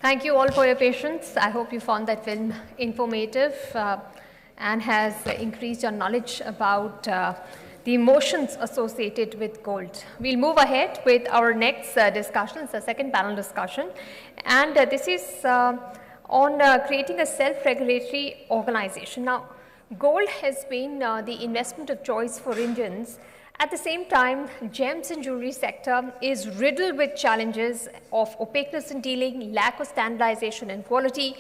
Thank you all for your patience. I hope you found that film informative and has increased your knowledge about the emotions associated with gold. We'll move ahead with our next discussion. It's the second panel discussion, and this is on creating a self-regulatory organization. Now, gold has been the investment of choice for Indians. At the same time, gems and jewelry sector is riddled with challenges of opaqueness in dealing, lack of standardization and quality,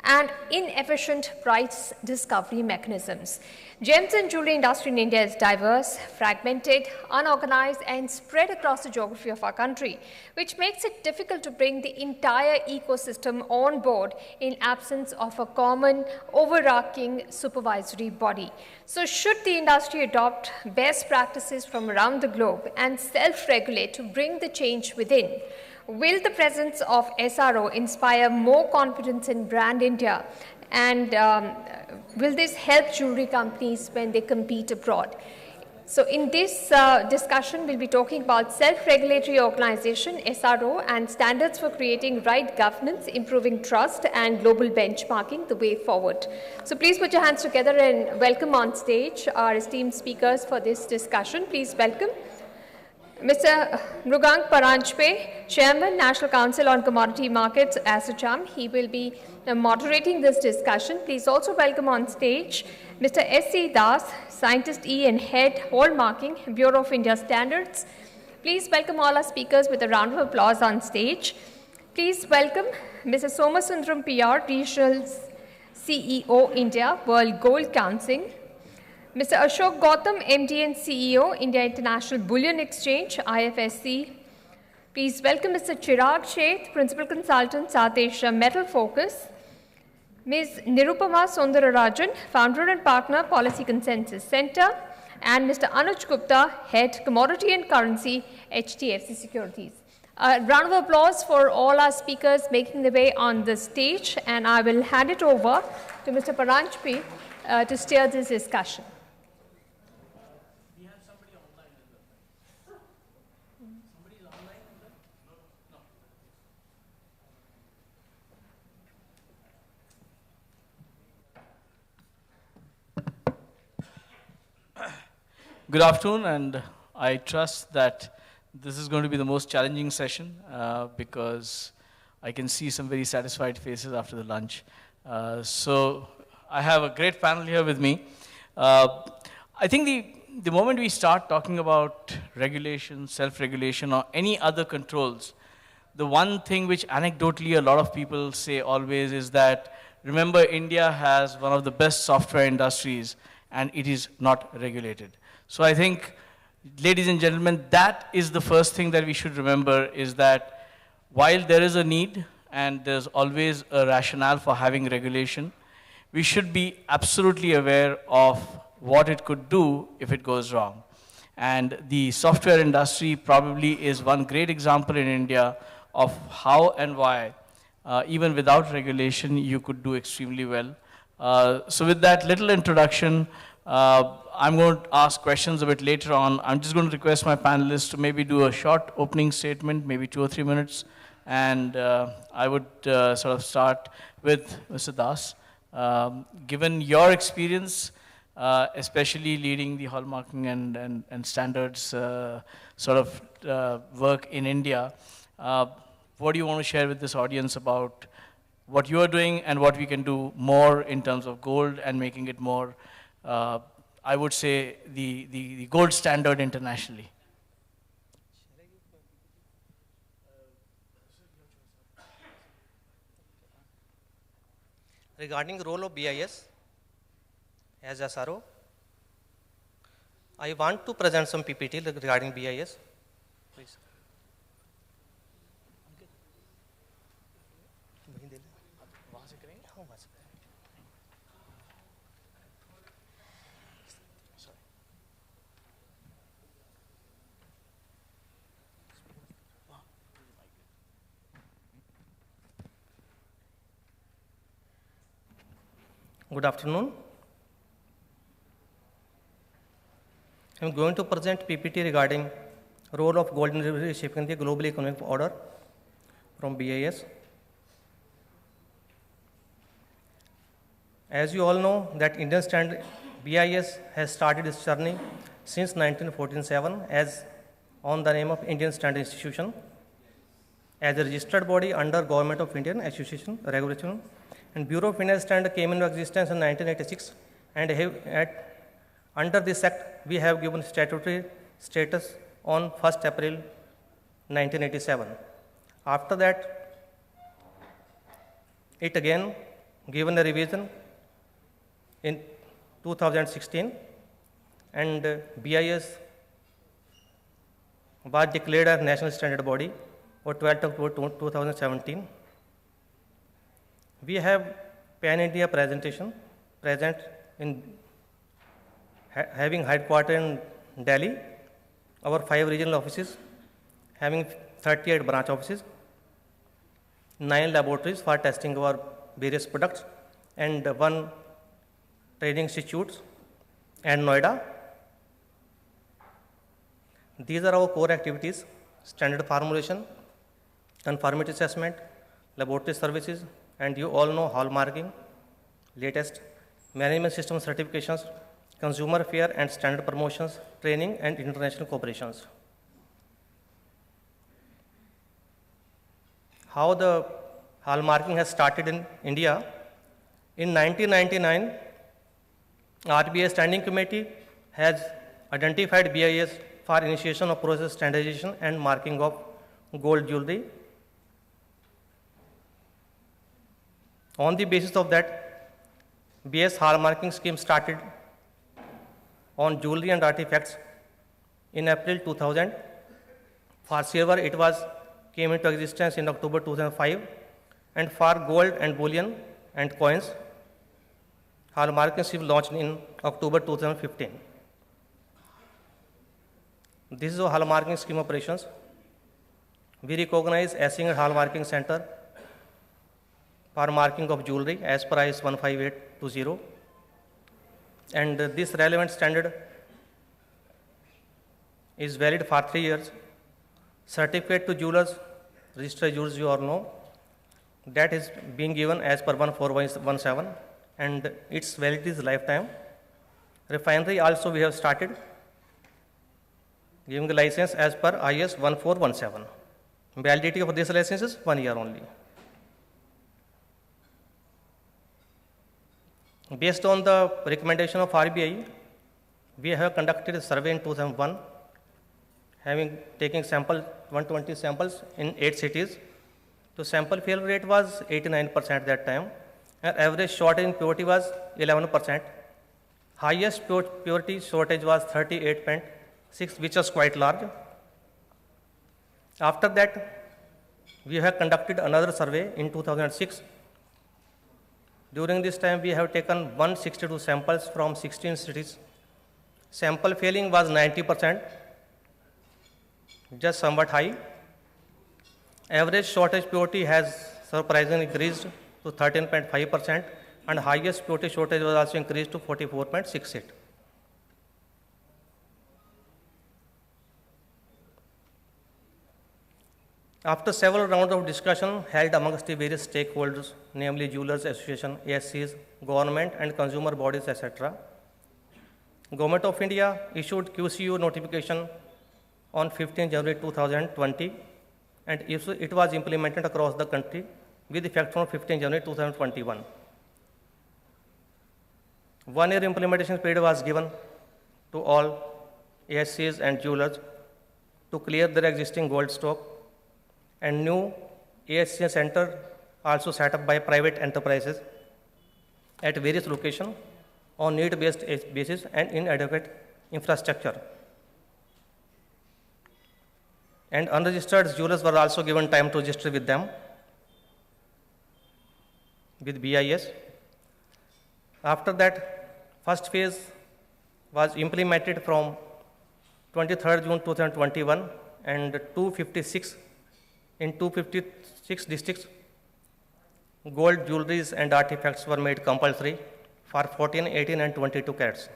and inefficient price discovery mechanisms. Gems and jewelry industry in India is diverse, fragmented, unorganized, and spread across the geography of our country, which makes it difficult to bring the entire ecosystem on board in absence of a common overarching supervisory body. So should the industry adopt best practices from around the globe and self-regulate to bring the change within? Will the presence of SRO inspire more confidence in brand India, and will this help jewelry companies when they compete abroad? So in this discussion, we'll be talking about self-regulatory organization, SRO, and standards for creating right governance, improving trust, and global benchmarking, the way forward. So please put your hands together and welcome on stage our esteemed speakers for this discussion. Please welcome Mr. Mrugank Paranjpe, Chairman, National Council on Commodity Markets, ASSOCHAM. He will be moderating this discussion. Please also welcome on stage Mr. S.C. Das, Scientist E and Head, Hallmarking, Bureau of India Standards. Please welcome all our speakers with a round of applause on stage. Please welcome Mr. Somasundaram PR, Regional CEO, India, World Gold Council. Mr. Ashok Gautam, MD and CEO, India International Bullion Exchange, IFSC. Please welcome Mr. Chirag Sheth, Principal Consultant, South Asia Metal Focus. Ms. Nirupama Sundararajan, Founder and Partner, Policy Consensus Center. And Mr. Anuj Gupta, Head, Commodity and Currency, HDFC Securities. A round of applause for all our speakers making their way on the stage, and I will hand it over to Mr. Paranjpe to steer this discussion. Good afternoon, and I trust that this is going to be the most challenging session because I can see some very satisfied faces after the lunch. So I have a great panel here with me. I think the moment we start talking about regulation, self-regulation, or any other controls, the one thing which anecdotally a lot of people say always is that, remember, India has one of the best software industries, and it is not regulated. So I think, ladies and gentlemen, that is the first thing that we should remember, is that while there is a need and there's always a rationale for having regulation, we should be absolutely aware of what it could do if it goes wrong. And the software industry probably is one great example in India of how and why, even without regulation, you could do extremely well. So with that little introduction, I'm going to ask questions a bit later on. I'm just going to request my panelists to maybe do a short opening statement, maybe 2 or 3 minutes. And I would sort of start with Mr. Das. Given your experience, especially leading the hallmarking and standards sort of work in India, what do you want to share with this audience about what you are doing and what we can do more in terms of gold and making it more, I would say, the gold standard internationally? Regarding the role of BIS as SRO, I want to present some PPT regarding BIS. Please. Good afternoon. I'm going to present PPT regarding role of gold in reshaping the global economic order from BIS. As you all know that Indian Standard BIS has started its journey since 1947 as on the name of Indian Standard Institution as a registered body under Government of Indian Association Regulation, and Bureau of Indian Standard came into existence in 1986, and under this act we have given statutory status on 1st April 1987. After that, it again given a revision in 2016, and BIS was declared a national standard body on 12th October 2017. We have Pan-India presentation present in having headquarters in Delhi, our 5 regional offices having 38 branch offices, 9 laboratories for testing our various products, and 1 training institutes, and Noida. These are our core activities: standard formulation, conformity assessment, laboratory services, and you all know hallmarking, latest management system certifications, consumer affair and standard promotions, training, and international cooperations. How the hallmarking has started in India? In 1999, RBI Standing Committee has identified BIS for initiation of process standardization and marking of gold jewelry. On the basis of that, BIS hallmarking scheme started on jewelry and artifacts in April 2000. For silver, it came into existence in October 2005, and for gold and bullion and coins, hallmarking scheme launched in October 2015. This is our hallmarking scheme operations. We recognize Essing Hallmarking Center for marking of jewelry as per IS 15820, and this relevant standard is valid for 3 years. Certificate to jewelers, registered jewelers, you all know, that is being given as per 14117, and its validity is lifetime. Refinery also we have started giving the license as per IS 1417. Validity of this license is 1 year only. Based on the recommendation of RBI, we have conducted a survey in 2001, having taken 120 samples in 8 cities. So sample failure rate was 89% at that time, and average shortage in purity was 11%. Highest purity shortage was 38.6, which was quite large. After that, we have conducted another survey in 2006. During this time, we have taken 162 samples from 16 cities. Sample failing was 90%, just somewhat high. Average shortage purity has surprisingly increased to 13.5%, and highest purity shortage was also increased to 44.68. After several rounds of discussion held amongst the various stakeholders, namely Jewelers Association, ASCs, government and consumer bodies, etc., Government of India issued QCO notification on 15 January 2020, and it was implemented across the country with effect from 15 January 2021. 1 year implementation period was given to all ASCs and jewelers to clear their existing gold stock, and new ASC center also set up by private enterprises at various locations on need-based basis and inadequate infrastructure. And unregistered jewelers were also given time to register with them, with BIS. After that, first phase was implemented from 23rd June 2021, and 256 districts, gold jewelries and artifacts were made compulsory for 14, 18, and 22 carats.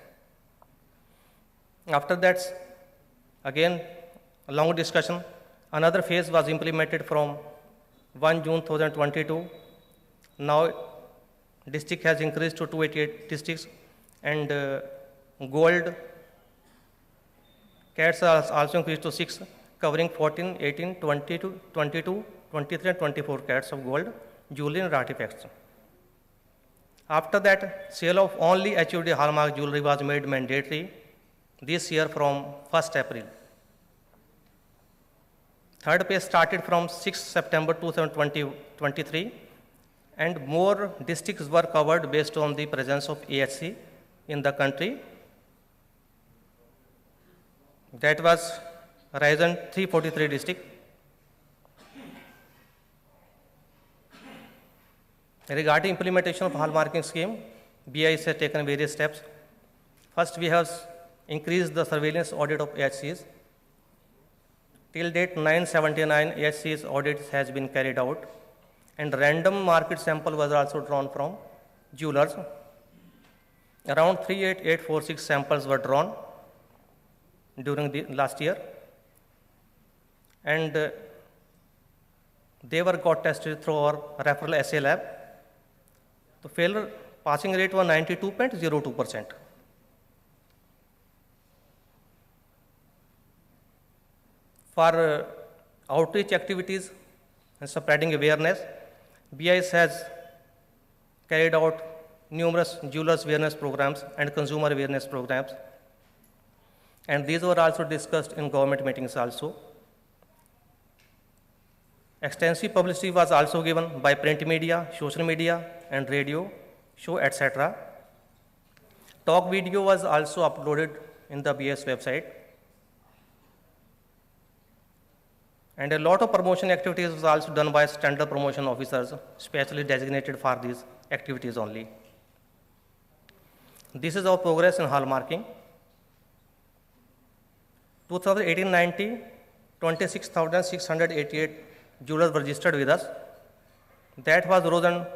After that, again, a long discussion, another phase was implemented from 1 June 2022. Now, district has increased to 288 districts, and gold carats are also increased to 6, covering 14, 18, 22, 22, 23 and 24 carats of gold, jewelry and artifacts. After that, sale of only HUD hallmark jewelry was made mandatory this year from 1st April. Third phase started from 6 September 2023, and more districts were covered based on the presence of AHC in the country. That was Horizon 343 district. Regarding implementation of hallmarking scheme, BIS has taken various steps. First, we have increased the surveillance audit of AHCs. Till date, 979 AHCs audits has been carried out, and random market sample was also drawn from jewelers. Around 38846 samples were drawn during the last year, and they were got tested through our referral assay lab. The failure passing rate was 92.02%. For outreach activities and spreading awareness, BIS has carried out numerous jewelers awareness programs and consumer awareness programs, and these were also discussed in government meetings also. Extensive publicity was also given by print media, social media, and radio, show, etc. Talk video was also uploaded in the BIS website. And a lot of promotion activities was also done by standard promotion officers, specially designated for these activities only. This is our progress in hallmarking. 2018-19, 26,688 jewelers were registered with us. That was risen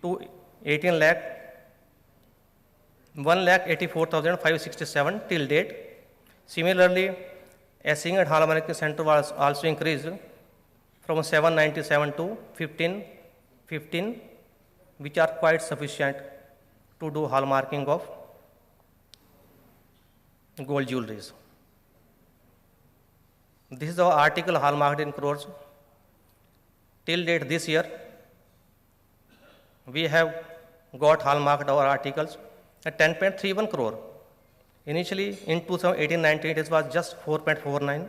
to 18 lakh, 1,84,567 till date. Similarly, Assaying and Hallmarking Center was also increased from 797 to 15, which are quite sufficient to do hallmarking of gold jewelries. This is our article hallmarked in crores. Till date this year, we have got hallmarked our articles at 10.31 crore. Initially, in 2018-19, it was just 4.49.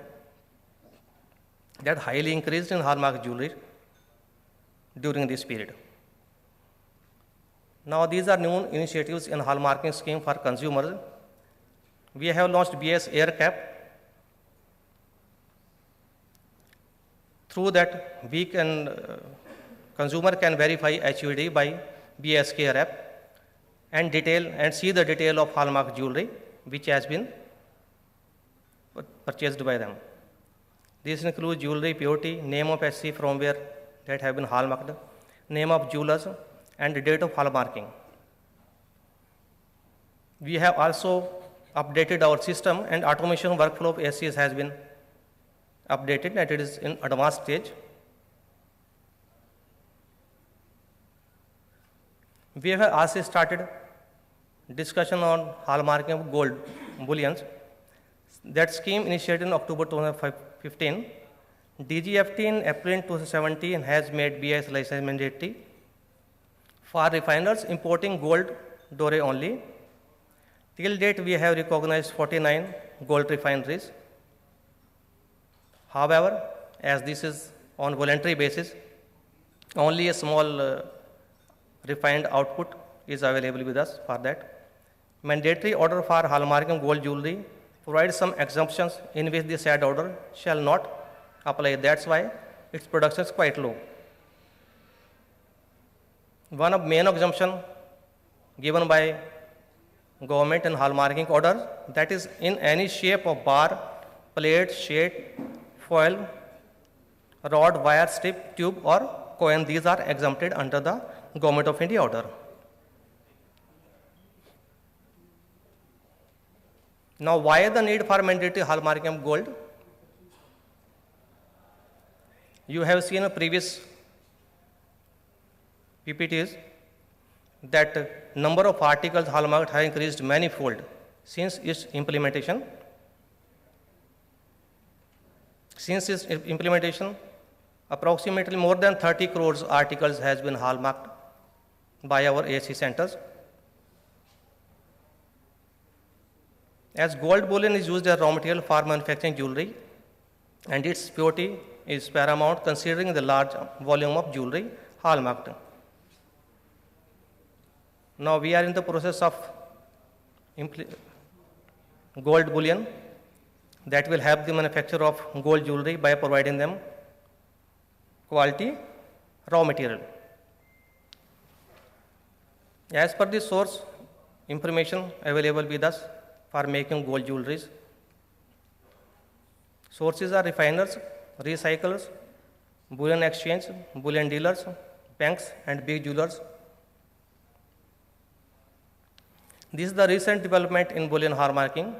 That highly increased in hallmark jewelry during this period. Now, these are new initiatives in hallmarking scheme for consumers. We have launched BIS Air Cap. Through that, we can consumer can verify HUD by BIS Care app and see the detail of hallmark jewelry which has been purchased by them. This includes jewelry purity, name of SC from where that have been hallmarked, name of jewelers, and the date of hallmarking. We have also updated our system, and automation workflow of SCs has been updated, and it is in advanced stage. We have also started discussion on hallmarking of gold bullions. That scheme initiated in October 2015. DGFT in April 2017 has made BIS license mandatory for refiners importing gold doré only. Till date, we have recognized 49 gold refineries. However, as this is on voluntary basis, only a small refined output is available with us for that. Mandatory order for hallmarking gold jewelry provides some exemptions in which the said order shall not apply. That's why its production is quite low. One of main exemption given by government in hallmarking orders, that is in any shape of bar, plate, sheet, foil, rod, wire, strip, tube or coin. These are exempted under the Government of India order. Now, why the need for mandatory hallmarking of gold? You have seen a previous PPTs that number of articles hallmarked have increased manifold since its implementation. Since its implementation, approximately more than 30 crores articles has been hallmarked by our ASC centers. As gold bullion is used as raw material for manufacturing jewelry, and its purity is paramount considering the large volume of jewelry hallmarked. Now we are in the process of gold bullion that will help the manufacturer of gold jewelry by providing them quality raw material. As per the source information available with us for making gold jewelries, sources are refiners, recyclers, bullion exchange, bullion dealers, banks, and big jewelers. This is the recent development in bullion hallmarking.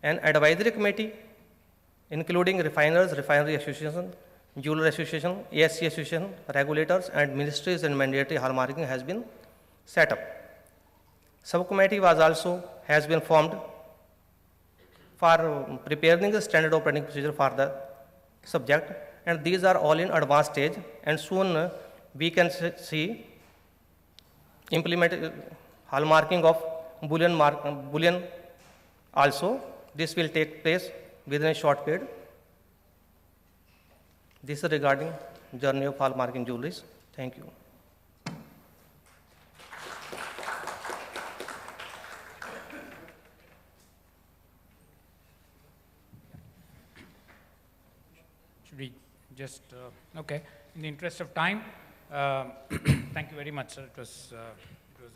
An advisory committee, including refiners, refinery association, jeweler association, ASC association, regulators, and ministries and mandatory hallmarking has been set up. Subcommittee has been formed for preparing the standard operating procedure for the subject, and these are all in advanced stage, and soon we can see implement hallmarking of bullion also. This will take place within a short period. This is regarding journey of hallmarking jewelries. Thank you. Should we just, okay, in the interest of time, thank you very much, sir. It was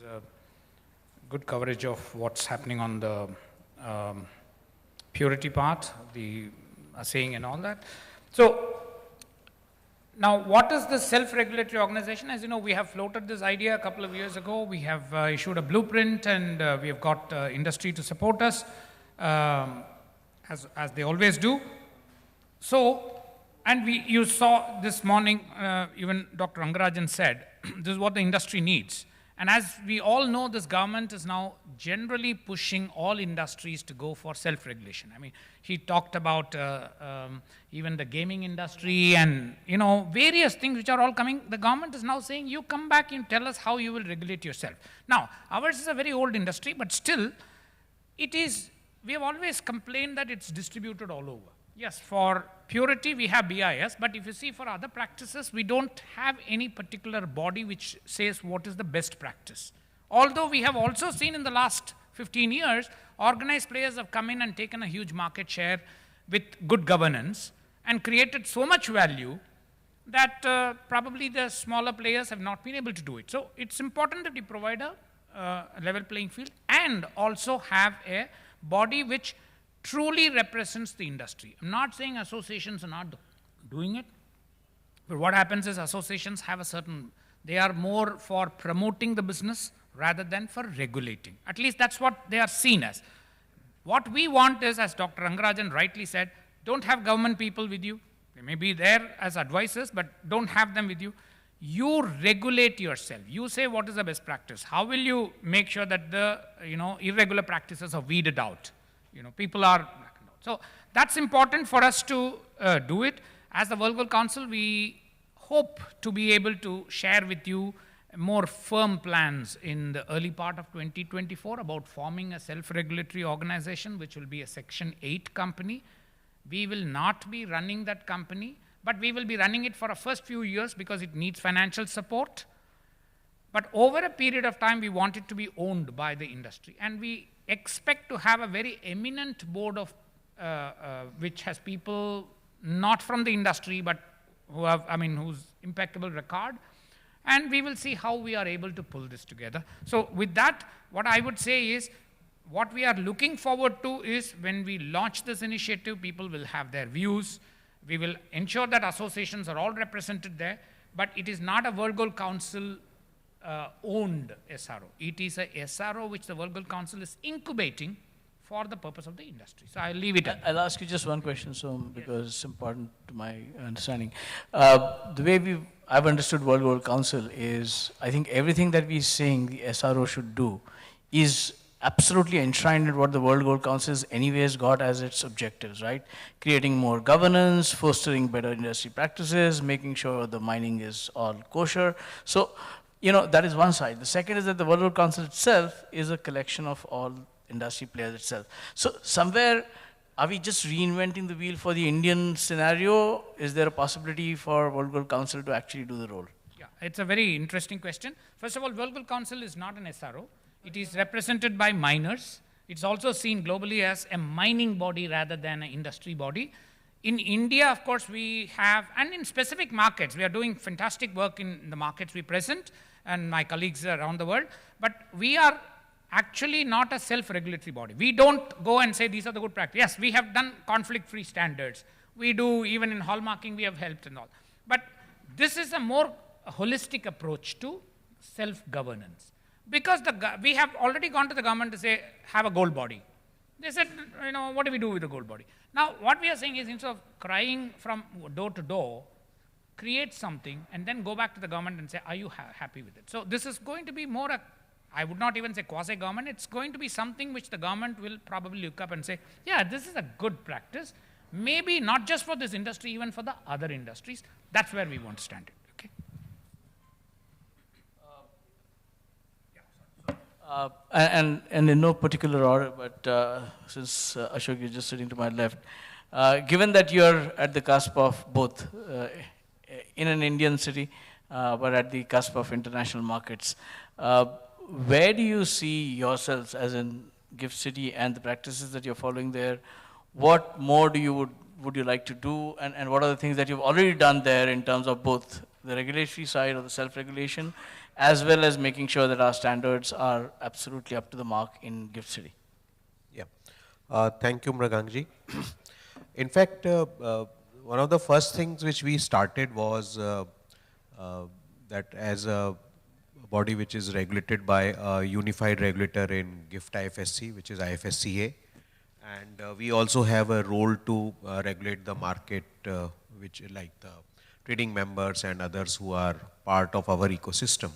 a good coverage of what's happening on the purity part, the assaying and all that. So, now what is the self-regulatory organization? As you know, we have floated this idea a couple of years ago. We have issued a blueprint, and we have got industry to support us, as they always do. So, and you saw this morning, even Dr. Rangarajan said, this is what the industry needs. And as we all know, this government is now generally pushing all industries to go for self-regulation. I mean, he talked about even the gaming industry and, you know, various things which are all coming. The government is now saying, you come back and tell us how you will regulate yourself. Now, ours is a very old industry, but still, it is, we have always complained that it's distributed all over. Yes, for purity, we have BIS, but if you see for other practices, we don't have any particular body which says what is the best practice. Although we have also seen in the last 15 years, organized players have come in and taken a huge market share with good governance and created so much value that probably the smaller players have not been able to do it. So it's important that we provide a level playing field and also have a body which truly represents the industry. I'm not saying associations are not doing it, but what happens is associations have a certain, they are more for promoting the business rather than for regulating. At least that's what they are seen as. What we want is, as Dr. Rangarajan rightly said, don't have government people with you. They may be there as advisors, but don't have them with you. You regulate yourself. You say what is the best practice. How will you make sure that the irregular practices are weeded out? People are, so that's important for us to do it. As the World Gold Council, we hope to be able to share with you more firm plans in the early part of 2024 about forming a self-regulatory organization, which will be a Section 8 company. We will not be running that company, but we will be running it for the first few years because it needs financial support. But over a period of time, we want it to be owned by the industry. And we expect to have a very eminent board of, which has people not from the industry, but who have, whose impeccable record. And we will see how we are able to pull this together. So with that, what I would say is, what we are looking forward to is when we launch this initiative, people will have their views. We will ensure that associations are all represented there, but it is not a World Gold Council owned SRO. It is a SRO which the World Gold Council is incubating for the purpose of the industry. So I'll leave it at that. I'll ask you just one question, because it's important to my understanding. The way we've I've understood World Gold Council is, I think everything that we're saying the SRO should do is absolutely enshrined in what the World Gold Council has anyways got as its objectives, right? Creating more governance, fostering better industry practices, making sure the mining is all kosher. So, you know, that is one side. The second is that the World Gold Council itself is a collection of all industry players itself. So somewhere, are we just reinventing the wheel for the Indian scenario? Is there a possibility for World Gold Council to actually do the role? Yeah, it's a very interesting question. First of all, World Gold Council is not an SRO. It is represented by miners. It's also seen globally as a mining body rather than an industry body. In India, of course, we have, and in specific markets, we are doing fantastic work in the markets we present, and my colleagues around the world, but we are actually not a self-regulatory body. We don't go and say these are the good practices. Yes, we have done conflict-free standards. We do, even in hallmarking, we have helped and all. But this is a more holistic approach to self-governance. Because we have already gone to the government to say, have a gold body. They said, you know, what do we do with the gold body? Now, what we are saying is, instead of crying from door to door, create something and then go back to the government and say, are you happy with it? So this is going to be more I would not even say quasi-government, it's going to be something which the government will probably look up and say, yeah, this is a good practice, maybe not just for this industry, even for the other industries. That's where we want to stand it, okay? And in no particular order, but since Ashok is just sitting to my left, given that you're at the cusp of both in an Indian city, but at the cusp of international markets, where do you see yourselves as in Gift City and the practices that you're following there? What more would you like to do, and what are the things that you've already done there in terms of both the regulatory side or the self-regulation, as well as making sure that our standards are absolutely up to the mark in Gift City? Yeah. Thank you, Mrugangji. In fact, one of the first things which we started was that as a body which is regulated by a unified regulator in GIFT IFSC, which is IFSCA. And we also have a role to regulate the market, which like the trading members and others who are part of our ecosystem.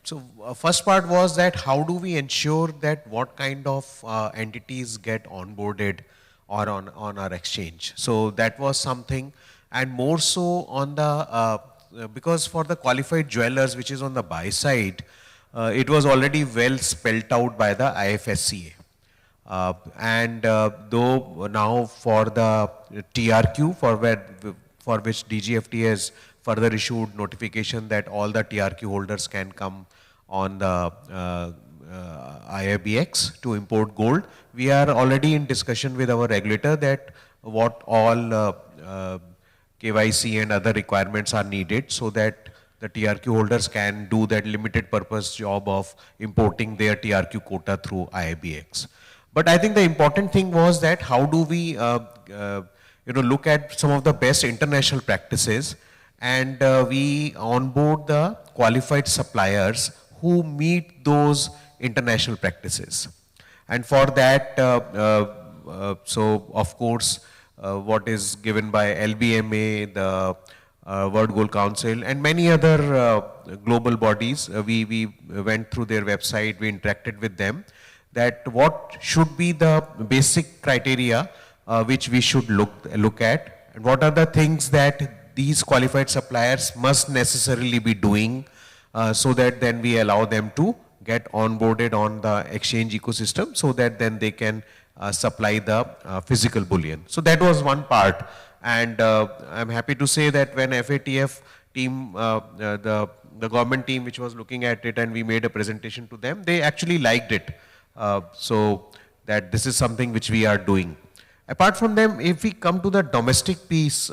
So first part was that how do we ensure that what kind of entities get onboarded or on our exchange. So that was something, and more so on the because for the qualified jewelers, which is on the buy side, it was already well spelt out by the IFSCA. Though now for the TRQ, for which DGFT has further issued notification that all the TRQ holders can come on the IIBX to import gold, we are already in discussion with our regulator that what all KYC and other requirements are needed so that the TRQ holders can do that limited purpose job of importing their TRQ quota through IIBX. But I think the important thing was that how do we look at some of the best international practices, and we onboard the qualified suppliers who meet those international practices. And for that, so of course, what is given by LBMA, the World Gold Council, and many other global bodies. We went through their website, we interacted with them, that what should be the basic criteria which we should look at, and what are the things that these qualified suppliers must necessarily be doing so that then we allow them to get onboarded on the exchange ecosystem so that then they can supply the physical bullion. So that was one part, and I'm happy to say that when FATF team, the government team which was looking at it, and we made a presentation to them, they actually liked it. So that this is something which we are doing. Apart from them, if we come to the domestic piece,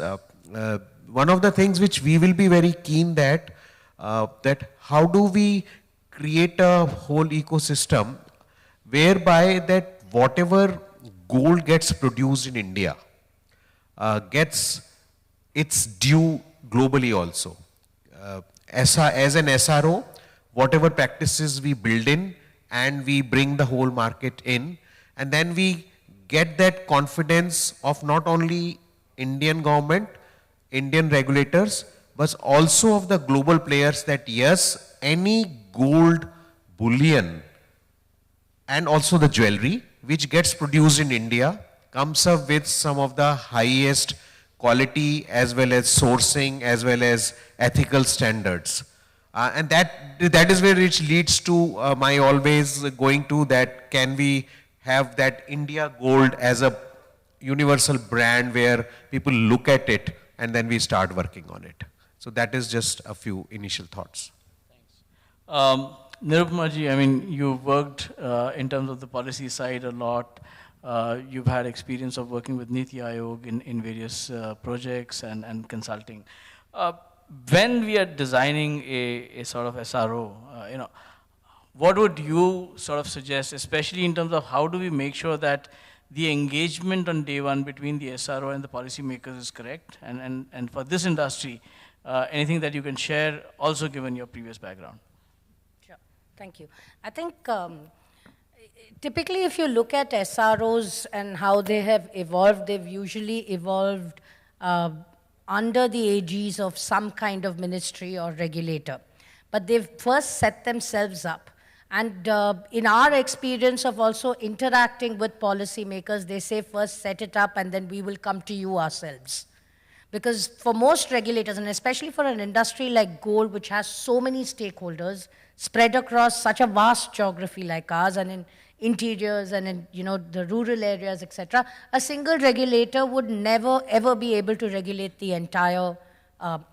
one of the things which we will be very keen that how do we create a whole ecosystem whereby that whatever gold gets produced in India gets its due globally also. As an SRO, whatever practices we build in and we bring the whole market in, and then we get that confidence of not only Indian government, Indian regulators, but also of the global players that yes, any gold bullion and also the jewelry which gets produced in India comes up with some of the highest quality as well as sourcing as well as ethical standards. And that is where it leads to my always going to that can we have that India gold as a universal brand where people look at it and then we start working on it. So that is just a few initial thoughts. Nirupama ji, I mean, you've worked in terms of the policy side a lot. You've had experience of working with Niti Aayog in various projects and consulting. When we are designing a sort of SRO, what would you sort of suggest, especially in terms of how do we make sure that the engagement on day one between the SRO and the policymakers is correct? And for this industry, anything that you can share, also given your previous background? Sure, thank you. I think typically if you look at SROs and how they have evolved, they've usually evolved under the aegis of some kind of ministry or regulator. But they've first set themselves up. And in our experience of also interacting with policymakers, they say first set it up and then we will come to you ourselves. Because for most regulators, and especially for an industry like gold, which has so many stakeholders spread across such a vast geography like ours, and in interiors and in the rural areas, etc., a single regulator would never ever be able to regulate the entire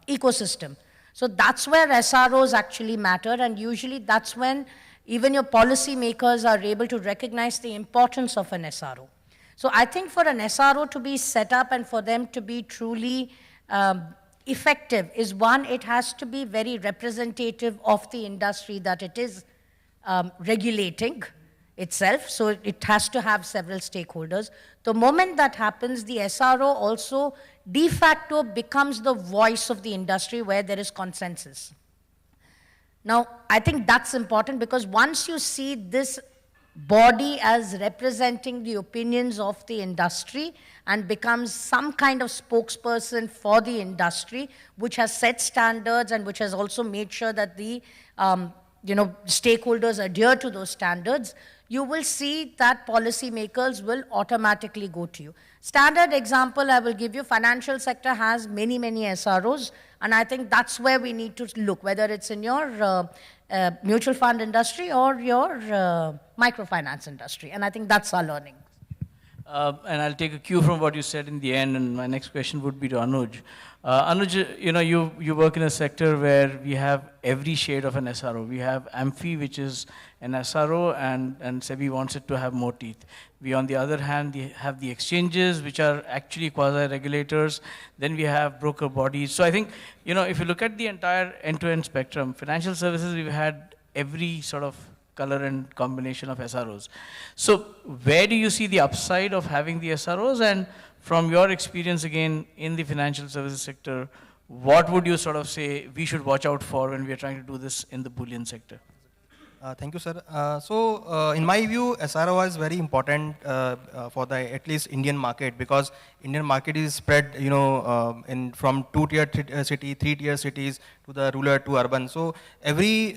ecosystem. So that's where SROs actually matter, and usually that's when even your policy makers are able to recognize the importance of an SRO. So I think for an SRO to be set up and for them to be truly effective is one, it has to be very representative of the industry that it is regulating itself. So it has to have several stakeholders. The moment that happens, the SRO also de facto becomes the voice of the industry where there is consensus. Now, I think that's important because once you see this body as representing the opinions of the industry and becomes some kind of spokesperson for the industry, which has set standards and which has also made sure that the stakeholders adhere to those standards, you will see that policymakers will automatically go to you. Standard example I will give you, financial sector has many, many SROs, and I think that's where we need to look, whether it's in your mutual fund industry or your microfinance industry, and I think that's our learning. And I'll take a cue from what you said in the end, and my next question would be to Anuj. Anuj, you work in a sector where we have every shade of an SRO. We have AMFI, which is an SRO, and SEBI wants it to have more teeth. We, on the other hand, have the exchanges, which are actually quasi-regulators. Then we have broker bodies. So I think, if you look at the entire end-to-end spectrum, financial services, we've had every sort of color and combination of SROs. So where do you see the upside of having the SROs? And from your experience again in the financial services sector, what would you sort of say we should watch out for when we are trying to do this in the bullion sector? Thank you, sir. In my view, SRO is very important for the at least Indian market, because Indian market is spread, from 2-tier city, 3-tier cities to the rural to urban. So every,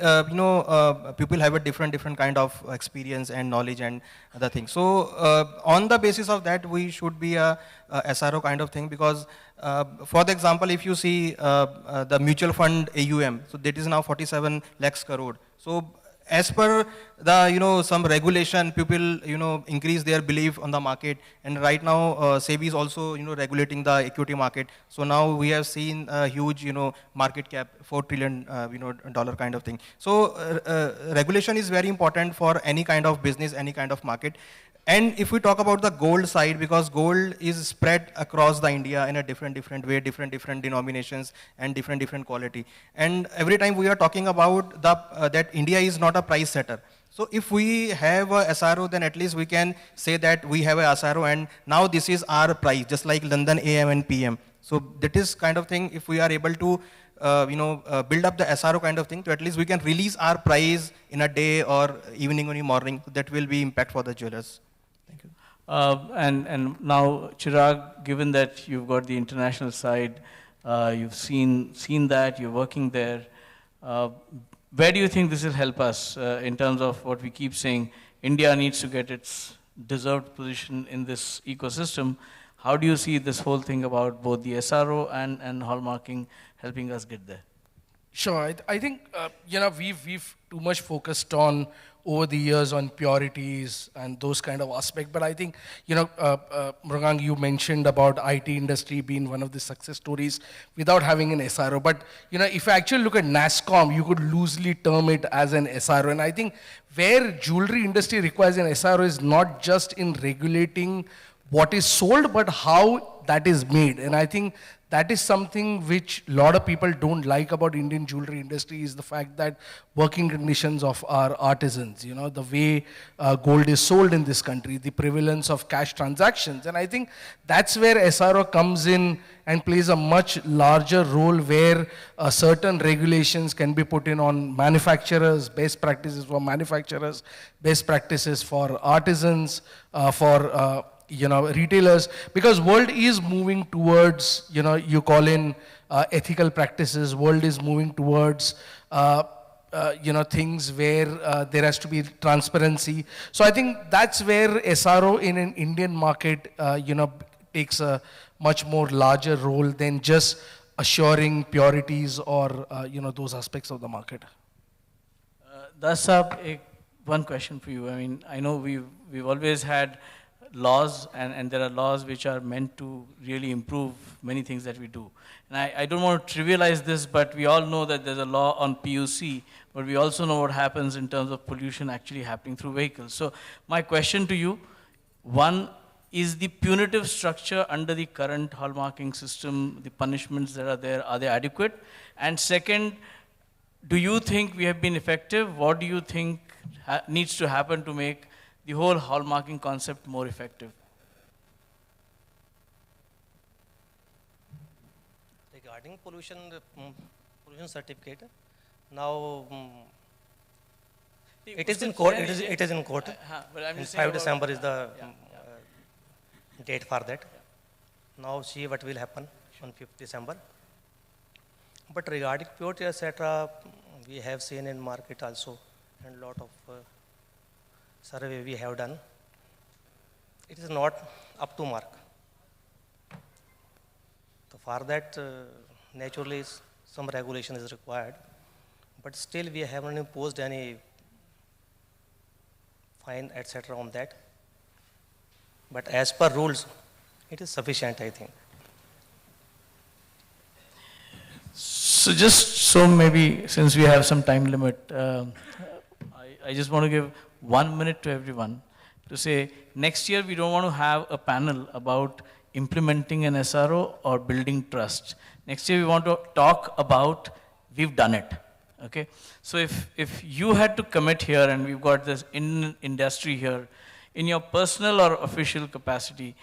people have a different kind of experience and knowledge and other things. So on the basis of that, we should be a SRO kind of thing, because for the example, if you see the mutual fund AUM, so that is now 47 lakhs crore. So as per the, some regulation, people, increase their belief on the market. And right now, SEBI is also, regulating the equity market. So now we have seen a huge, market cap, $4 trillion, dollar kind of thing. So regulation is very important for any kind of business, any kind of market. And if we talk about the gold side, because gold is spread across the India in a different way, different denominations and different quality. And every time we are talking about that India is not a price setter. So if we have a SRO, then at least we can say that we have a SRO and now this is our price, just like London AM and PM. So that is kind of thing, if we are able to build up the SRO kind of thing, to at least we can release our price in a day or evening or morning. That will be impact for the jewelers. Thank you. And now, Chirag, given that you've got the international side, You've seen that, you're working there. Where do you think this will help us in terms of what we keep saying, India needs to get its deserved position in this ecosystem? How do you see this whole thing about both the SRO and hallmarking helping us get there? Sure, I think we've too much focused on over the years on purities and those kind of aspects. But I think Mrugang, you mentioned about IT industry being one of the success stories without having an SRO. But if you actually look at NASSCOM, you could loosely term it as an SRO. And I think where jewelry industry requires an SRO is not just in regulating what is sold, but how that is made. And I think that is something which a lot of people don't like about Indian jewelry industry, is the fact that working conditions of our artisans, the way gold is sold in this country, the prevalence of cash transactions. And I think that's where SRO comes in and plays a much larger role, where certain regulations can be put in on manufacturers, best practices for manufacturers, best practices for artisans, for retailers, because world is moving towards, you call in ethical practices. World is moving towards, things where there has to be transparency. So I think that's where SRO in an Indian market, takes a much more larger role than just assuring purities or, those aspects of the market. Dasab, one question for you. I mean, I know we've always had laws, and there are laws which are meant to really improve many things that we do. And I don't want to trivialize this, but we all know that there's a law on PUC, but we also know what happens in terms of pollution actually happening through vehicles. So my question to you, one, is the punitive structure under the current hallmarking system, the punishments that are they adequate? And second, do you think we have been effective? What do you think needs to happen to make the whole hallmarking concept more effective? Regarding pollution certificate, now it is in court. It is in court. But I'm just 5 December is the date for that. Now see what will happen on 5th December. But regarding purity, etc., we have seen in market also, and lot of survey we have done, it is not up to mark. So for that, naturally, some regulation is required, but still we haven't imposed any fine, etc. on that. But as per rules, it is sufficient, I think. So just so maybe, since we have some time limit, I just want to give 1 minute to everyone to say, next year we don't want to have a panel about implementing an SRO or building trust. Next year we want to talk about we've done it. Okay? So if you had to commit here, and we've got this industry here, in your personal or official capacity,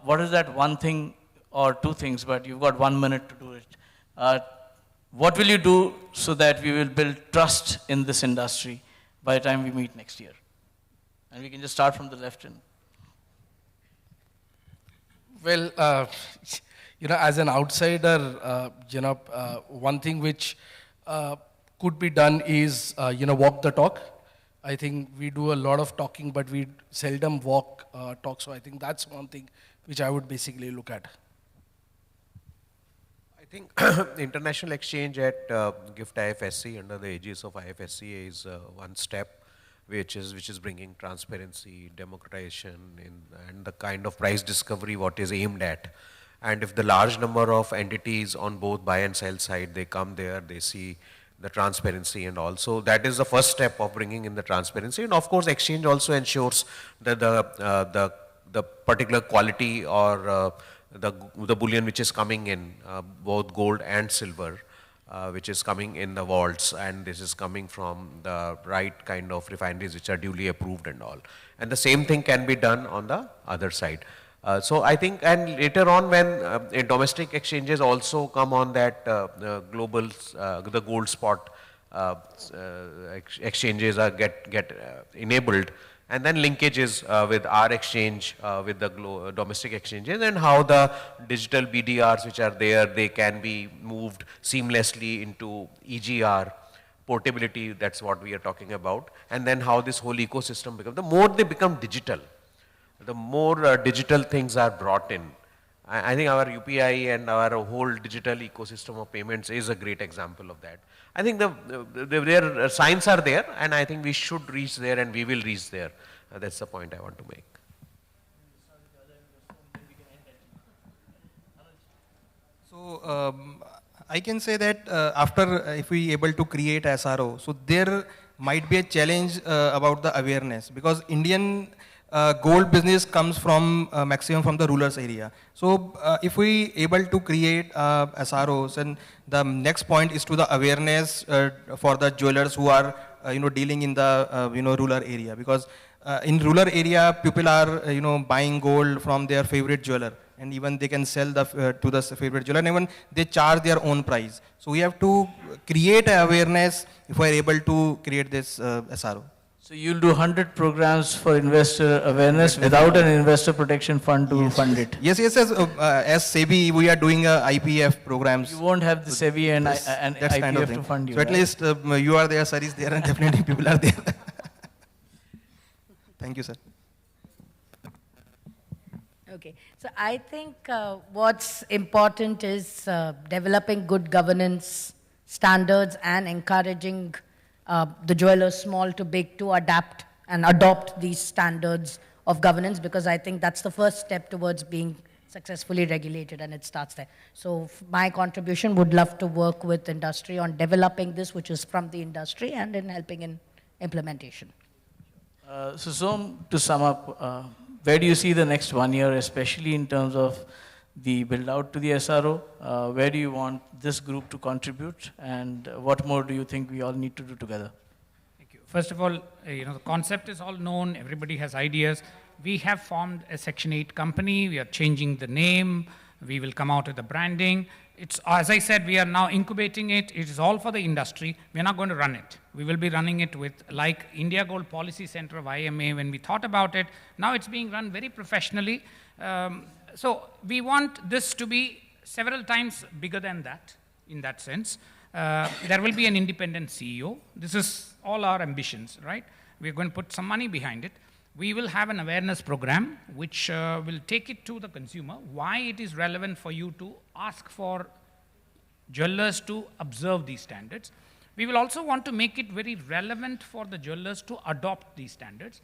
what is that one thing or two things, but you've got 1 minute to do it. What will you do so that we will build trust in this industry by the time we meet next year? And we can just start from the left end. Well, as an outsider, one thing which could be done is, walk the talk. I think we do a lot of talking, but we seldom walk talk. So I think that's one thing which I would basically look at. I think international exchange at GIFT IFSC under the aegis of IFSC is one step which is bringing transparency, democratization, and the kind of price discovery what is aimed at. And if the large number of entities on both buy and sell side, they come there, they see the transparency, and also that is the first step of bringing in the transparency. And of course, exchange also ensures that the particular quality or the bullion which is coming in, both gold and silver, which is coming in the vaults, and this is coming from the right kind of refineries which are duly approved and all. And the same thing can be done on the other side. So I think, and later on when domestic exchanges also come on that global, the gold spot exchanges are get enabled, and then linkages with our exchange, with the domestic exchanges, and how the digital BDRs which are there, they can be moved seamlessly into EGR, portability, that's what we are talking about, and then how this whole ecosystem becomes. The more they become digital, the more digital things are brought in. I think our UPI and our whole digital ecosystem of payments is a great example of that. I think their signs are there, and I think we should reach there, and we will reach there. That's the point I want to make. So I can say that if we able to create SRO, so there might be a challenge about the awareness, because Indian gold business comes from maximum from the rural area. So if we able to create SROs, and the next point is to the awareness for the jewelers who are dealing in the rural area, because in rural area people are buying gold from their favorite jeweler, and even they can sell to the favorite jeweler, and even they charge their own price. So we have to create awareness if we are able to create this SRO. So you'll do 100 programs for investor awareness without an investor protection fund to fund it? Yes. As SEBI, we are doing IPF programs. You won't have the SEBI and IPF kind of to fund you, so at right? least you are there, sir is there, and definitely people are there. Thank you, sir. Okay, so I think what's important is developing good governance standards and encouraging the jewelers, small to big, to adapt and adopt these standards of governance, because I think that's the first step towards being successfully regulated, and it starts there. So my contribution would love to work with industry on developing this, which is from the industry, and in helping in implementation. So Som, to sum up, where do you see the next 1 year, especially in terms of the build out to the SRO? Where do you want this group to contribute, and what more do you think we all need to do together? Thank you. First of all, the concept is all known, everybody has ideas. We have formed a Section 8 company, we are changing the name, we will come out with the branding. It's, as I said, we are now incubating it. It is all for the industry. We are not going to run it. We will be running it with, like India Gold Policy Center of IMA, when we thought about it. Now it's being run very professionally. So we want this to be several times bigger than that, in that sense. There will be an independent CEO. This is all our ambitions, right? We're going to put some money behind it. We will have an awareness program which will take it to the consumer, why it is relevant for you to ask for jewelers to observe these standards. We will also want to make it very relevant for the jewelers to adopt these standards.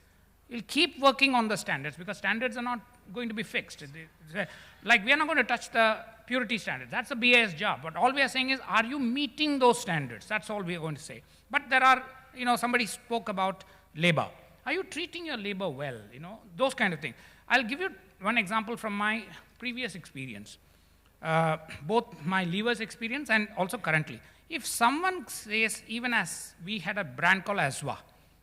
We'll keep working on the standards, because standards are not going to be fixed. Like, we are not going to touch the purity standards. That's the BIS job. But all we are saying is, are you meeting those standards? That's all we are going to say. But there are, somebody spoke about labor. Are you treating your labor well? Those kind of things. I'll give you one example from my previous experience, both my leavers experience and also currently. If someone says, even as we had a brand called Aswa,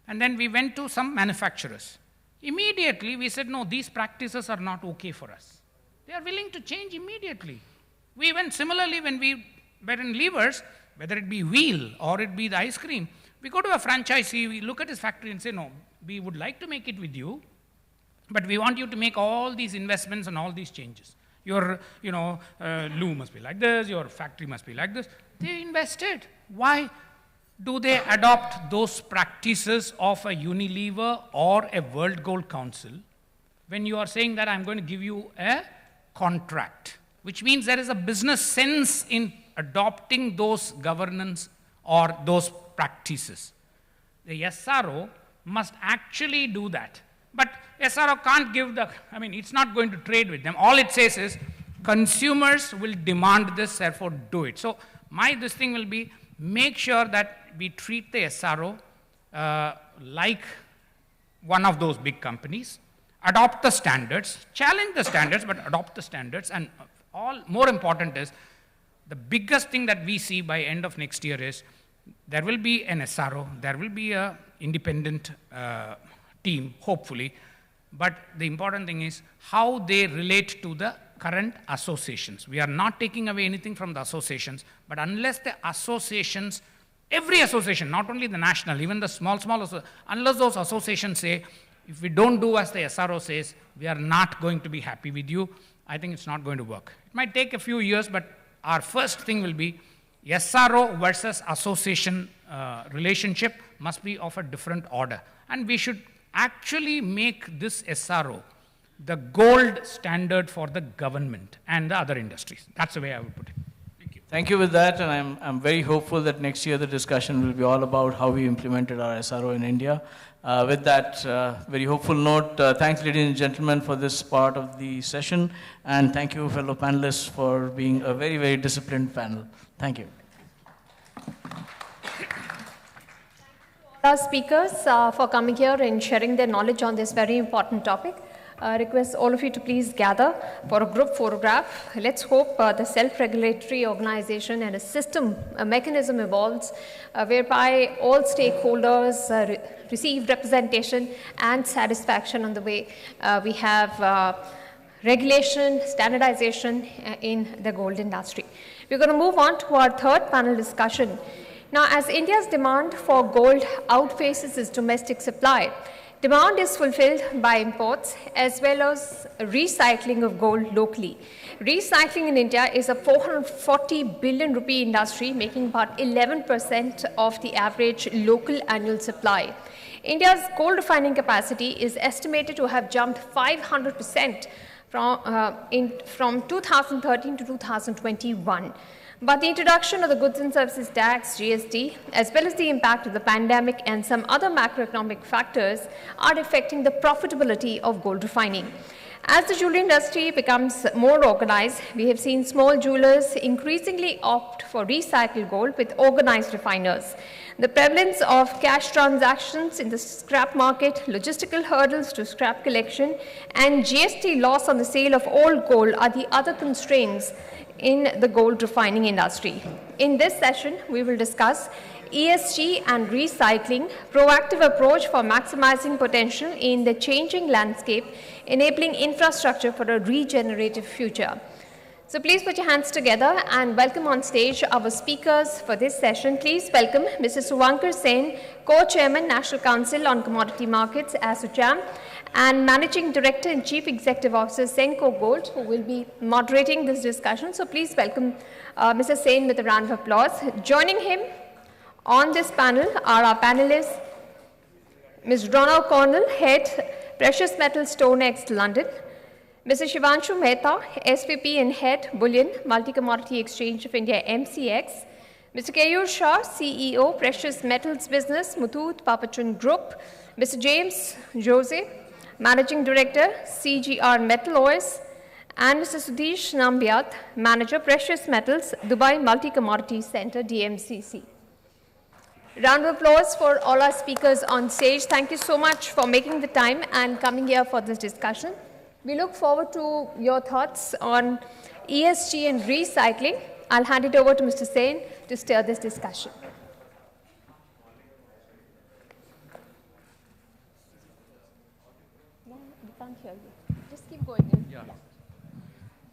and then we went to some manufacturers, immediately we said, no, these practices are not okay for us. They are willing to change immediately. We went similarly when we were in levers, whether it be wheel or it be the ice cream, we go to a franchisee, we look at his factory and say, no, we would like to make it with you, but we want you to make all these investments and all these changes. Your, loom must be like this, your factory must be like this. They invested. Why do they adopt those practices of a Unilever or a World Gold Council when you are saying that I'm going to give you a contract, which means there is a business sense in adopting those governance or those practices? The SRO must actually do that. But SRO can't give it's not going to trade with them. All it says is, consumers will demand this, therefore do it. So this thing will be, make sure that we treat the SRO like one of those big companies, adopt the standards, challenge the standards, but adopt the standards. And more important is, the biggest thing that we see by end of next year is, there will be an SRO, there will be an independent team, hopefully, but the important thing is how they relate to the current associations. We are not taking away anything from the associations, but unless the associations, every association, not only the national, even the small, unless those associations say, if we don't do as the SRO says, we are not going to be happy with you, I think it's not going to work. It might take a few years, but our first thing will be SRO versus association relationship must be of a different order. And we should actually make this SRO the gold standard for the government and the other industries. That's the way I would put it. Thank you. Thank you with that, and I'm very hopeful that next year the discussion will be all about how we implemented our SRO in India. With that very hopeful note, thanks ladies and gentlemen for this part of the session, and thank you fellow panelists for being a very, very disciplined panel. Thank you. Our speakers for coming here and sharing their knowledge on this very important topic. Request all of you to please gather for a group photograph. Let's hope the self-regulatory organization and a system, a mechanism evolves whereby all stakeholders receive representation and satisfaction on the way we have regulation, standardization in the gold industry. We're going to move on to our third panel discussion. Now, as India's demand for gold outpaces its domestic supply, demand is fulfilled by imports as well as recycling of gold locally. Recycling in India is a 440 billion rupee industry, making about 11% of the average local annual supply. India's gold refining capacity is estimated to have jumped 500% from 2013 to 2021. But the introduction of the Goods and Services Tax, GST, as well as the impact of the pandemic and some other macroeconomic factors are affecting the profitability of gold refining. As the jewelry industry becomes more organized, we have seen small jewelers increasingly opt for recycled gold with organized refiners. The prevalence of cash transactions in the scrap market, logistical hurdles to scrap collection, and GST loss on the sale of old gold are the other constraints in the gold refining industry. In this session, we will discuss ESG and recycling, proactive approach for maximizing potential in the changing landscape, enabling infrastructure for a regenerative future. So please put your hands together and welcome on stage our speakers for this session. Please welcome Mr. Suvankar Sen, Co-Chairman, National Council on Commodity Markets, ASSOCHAM, and Managing Director and Chief Executive Officer, Senco Gold, who will be moderating this discussion. So please welcome Mr. Sen with a round of applause. Joining him on this panel are our panelists, Ms. Rona O'Connell, Head, Precious Metals StoneX, London, Mr. Shivanshu Mehta, SVP and Head, Bullion, Multi-Commodity Exchange of India, MCX, Mr. Keyur Shah, CEO, Precious Metals Business, Muthoot Papachun Group, Mr. James Jose, Managing Director, CGR Metal OS, and Mr. Sudhish Nambiat, Manager, Precious Metals, Dubai Multi-Commodity Center, DMCC. Round of applause for all our speakers on stage. Thank you so much for making the time and coming here for this discussion. We look forward to your thoughts on ESG and recycling. I'll hand it over to Mr. Sen to steer this discussion. No, we can't hear you. Just keep going. Yeah.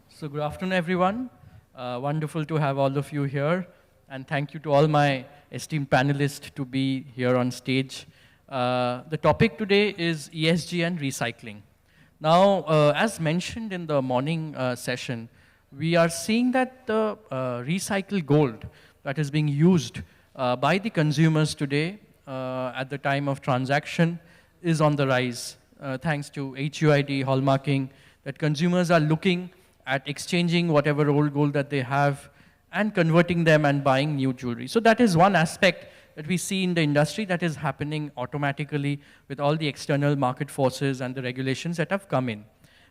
So good afternoon, everyone. Wonderful to have all of you here. And thank you to all my esteemed panelists to be here on stage. The topic today is ESG and recycling. Now, as mentioned in the morning session, we are seeing that the recycled gold that is being used by the consumers today at the time of transaction is on the rise, thanks to HUID hallmarking, that consumers are looking at exchanging whatever old gold that they have and converting them and buying new jewelry. So that is one aspect that we see in the industry that is happening automatically with all the external market forces and the regulations that have come in.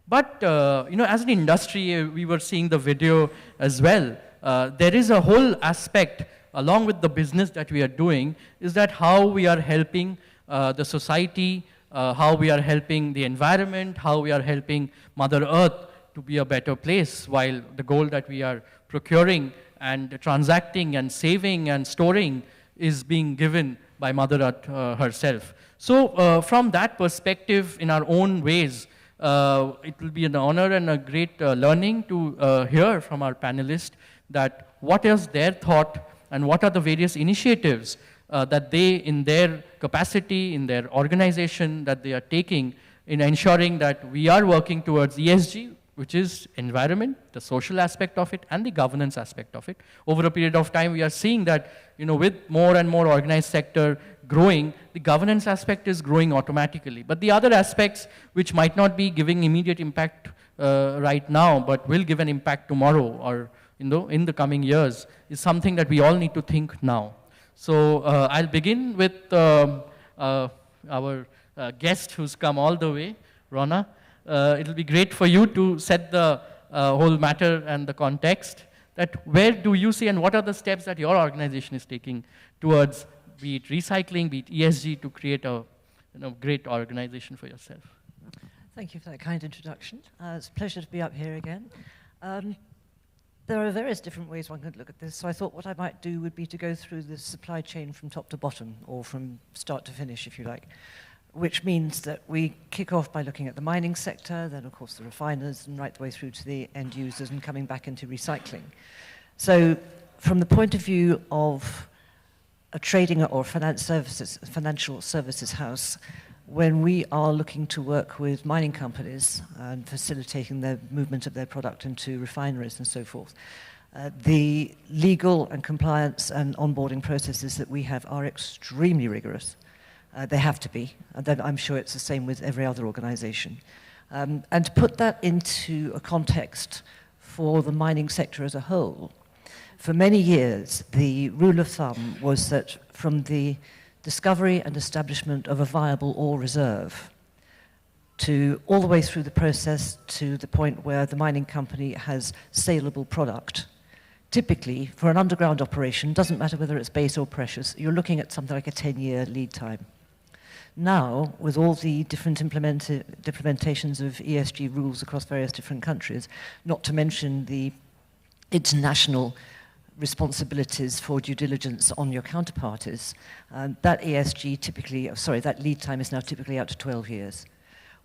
But as an industry, we were seeing the video as well. There is a whole aspect along with the business that we are doing is that how we are helping the society, how we are helping the environment, how we are helping Mother Earth to be a better place while the gold that we are procuring and transacting and saving and storing is being given by Mother Earth herself. So from that perspective, in our own ways, it will be an honor and a great learning to hear from our panelists that what is their thought and what are the various initiatives that they, in their capacity, in their organization, that they are taking in ensuring that we are working towards ESG, which is environment, the social aspect of it, and the governance aspect of it. Over a period of time, we are seeing that, with more and more organized sector growing, the governance aspect is growing automatically. But the other aspects, which might not be giving immediate impact right now, but will give an impact tomorrow or in the coming years, is something that we all need to think now. So I'll begin with our guest who's come all the way, Rona. It'll be great for you to set the whole matter and the context, that where do you see and what are the steps that your organization is taking towards, be it recycling, be it ESG, to create a great organization for yourself. Thank you for that kind introduction. It's a pleasure to be up here again. There are various different ways one could look at this, so I thought what I might do would be to go through the supply chain from top to bottom, or from start to finish, if you like, which means that we kick off by looking at the mining sector, then of course the refiners, and right the way through to the end users, and coming back into recycling. So from the point of view of a trading or financial services house, when we are looking to work with mining companies and facilitating the movement of their product into refineries and so forth, the legal and compliance and onboarding processes that we have are extremely rigorous. They have to be, and then I'm sure it's the same with every other organization. And to put that into a context for the mining sector as a whole, for many years, the rule of thumb was that from the discovery and establishment of a viable ore reserve to all the way through the process to the point where the mining company has saleable product, typically for an underground operation, doesn't matter whether it's base or precious, you're looking at something like a 10-year lead time. Now, with all the different implementations of ESG rules across various different countries, not to mention the international responsibilities for due diligence on your counterparties, that that lead time is now typically out to 12 years,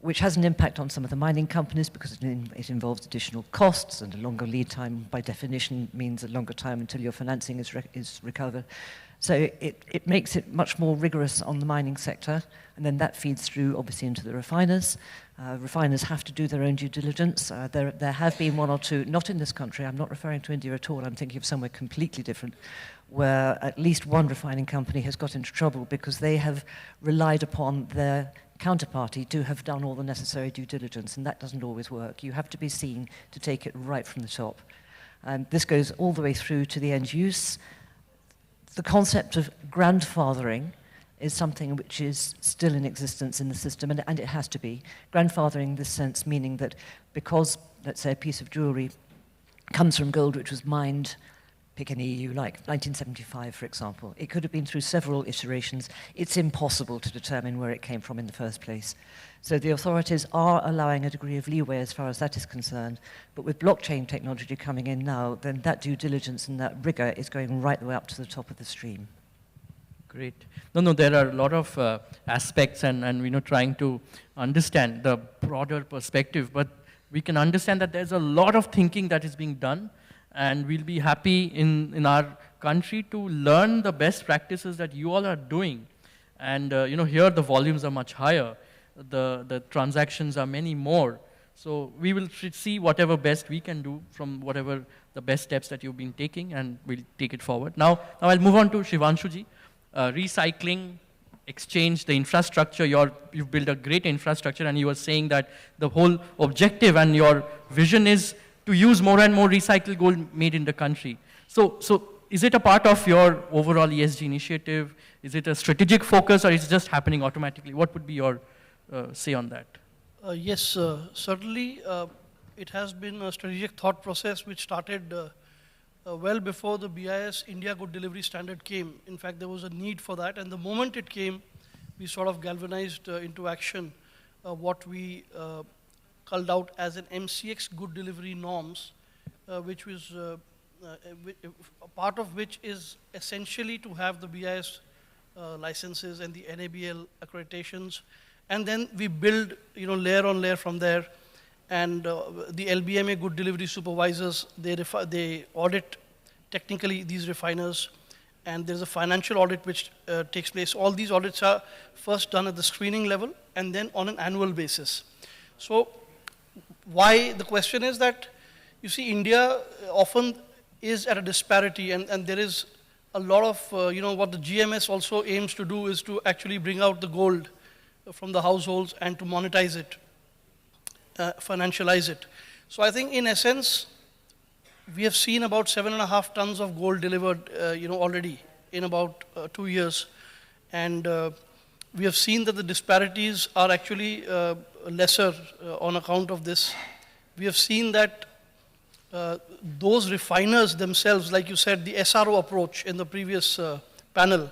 which has an impact on some of the mining companies because it involves additional costs, and a longer lead time by definition means a longer time until your financing is recovered. So it makes it much more rigorous on the mining sector, and then that feeds through obviously into the refiners. Refiners have to do their own due diligence. There have been one or two, not in this country, I'm not referring to India at all, I'm thinking of somewhere completely different, where at least one refining company has got into trouble because they have relied upon their counterparty to have done all the necessary due diligence, and that doesn't always work. You have to be seen to take it right from the top. And this goes all the way through to the end use. The concept of grandfathering is something which is still in existence in the system, and it has to be. Grandfathering in this sense meaning that because, let's say, a piece of jewelry comes from gold which was mined, pick an EU like 1975, for example, it could have been through several iterations. It's impossible to determine where it came from in the first place. So the authorities are allowing a degree of leeway as far as that is concerned, but with blockchain technology coming in now, then that due diligence and that rigor is going right the way up to the top of the stream. Great. No, there are a lot of aspects and trying to understand the broader perspective, but we can understand that there's a lot of thinking that is being done, and we'll be happy in our country to learn the best practices that you all are doing. And here the volumes are much higher. The transactions are many more. So we will see whatever best we can do from whatever the best steps that you've been taking, and we'll take it forward. Now I'll move on to Shivanshuji. Recycling, exchange, the infrastructure, you've built a great infrastructure, and you were saying that the whole objective and your vision is to use more and more recycled gold made in the country. So is it a part of your overall ESG initiative? Is it a strategic focus, or is it just happening automatically? What would be your say on that? Yes, certainly it has been a strategic thought process which started well before the BIS India Good Delivery Standard came. In fact, there was a need for that, and the moment it came, we sort of galvanized into action what we called out as an MCX Good Delivery norms, which was a part of which is essentially to have the BIS licenses and the NABL accreditations, and then we build layer on layer from there. And the LBMA Good Delivery Supervisors, they audit technically these refiners, and there's a financial audit which takes place. All these audits are first done at the screening level and then on an annual basis. So why the question is that, you see, India often is at a disparity, and there is a lot of, what the GMS also aims to do is to actually bring out the gold from the households and to monetize it, financialize it. So I think in essence, we have seen about 7.5 tons of gold delivered, already in about 2 years. And we have seen that the disparities are actually lesser on account of this. We have seen that those refiners themselves, like you said, the SRO approach in the previous panel,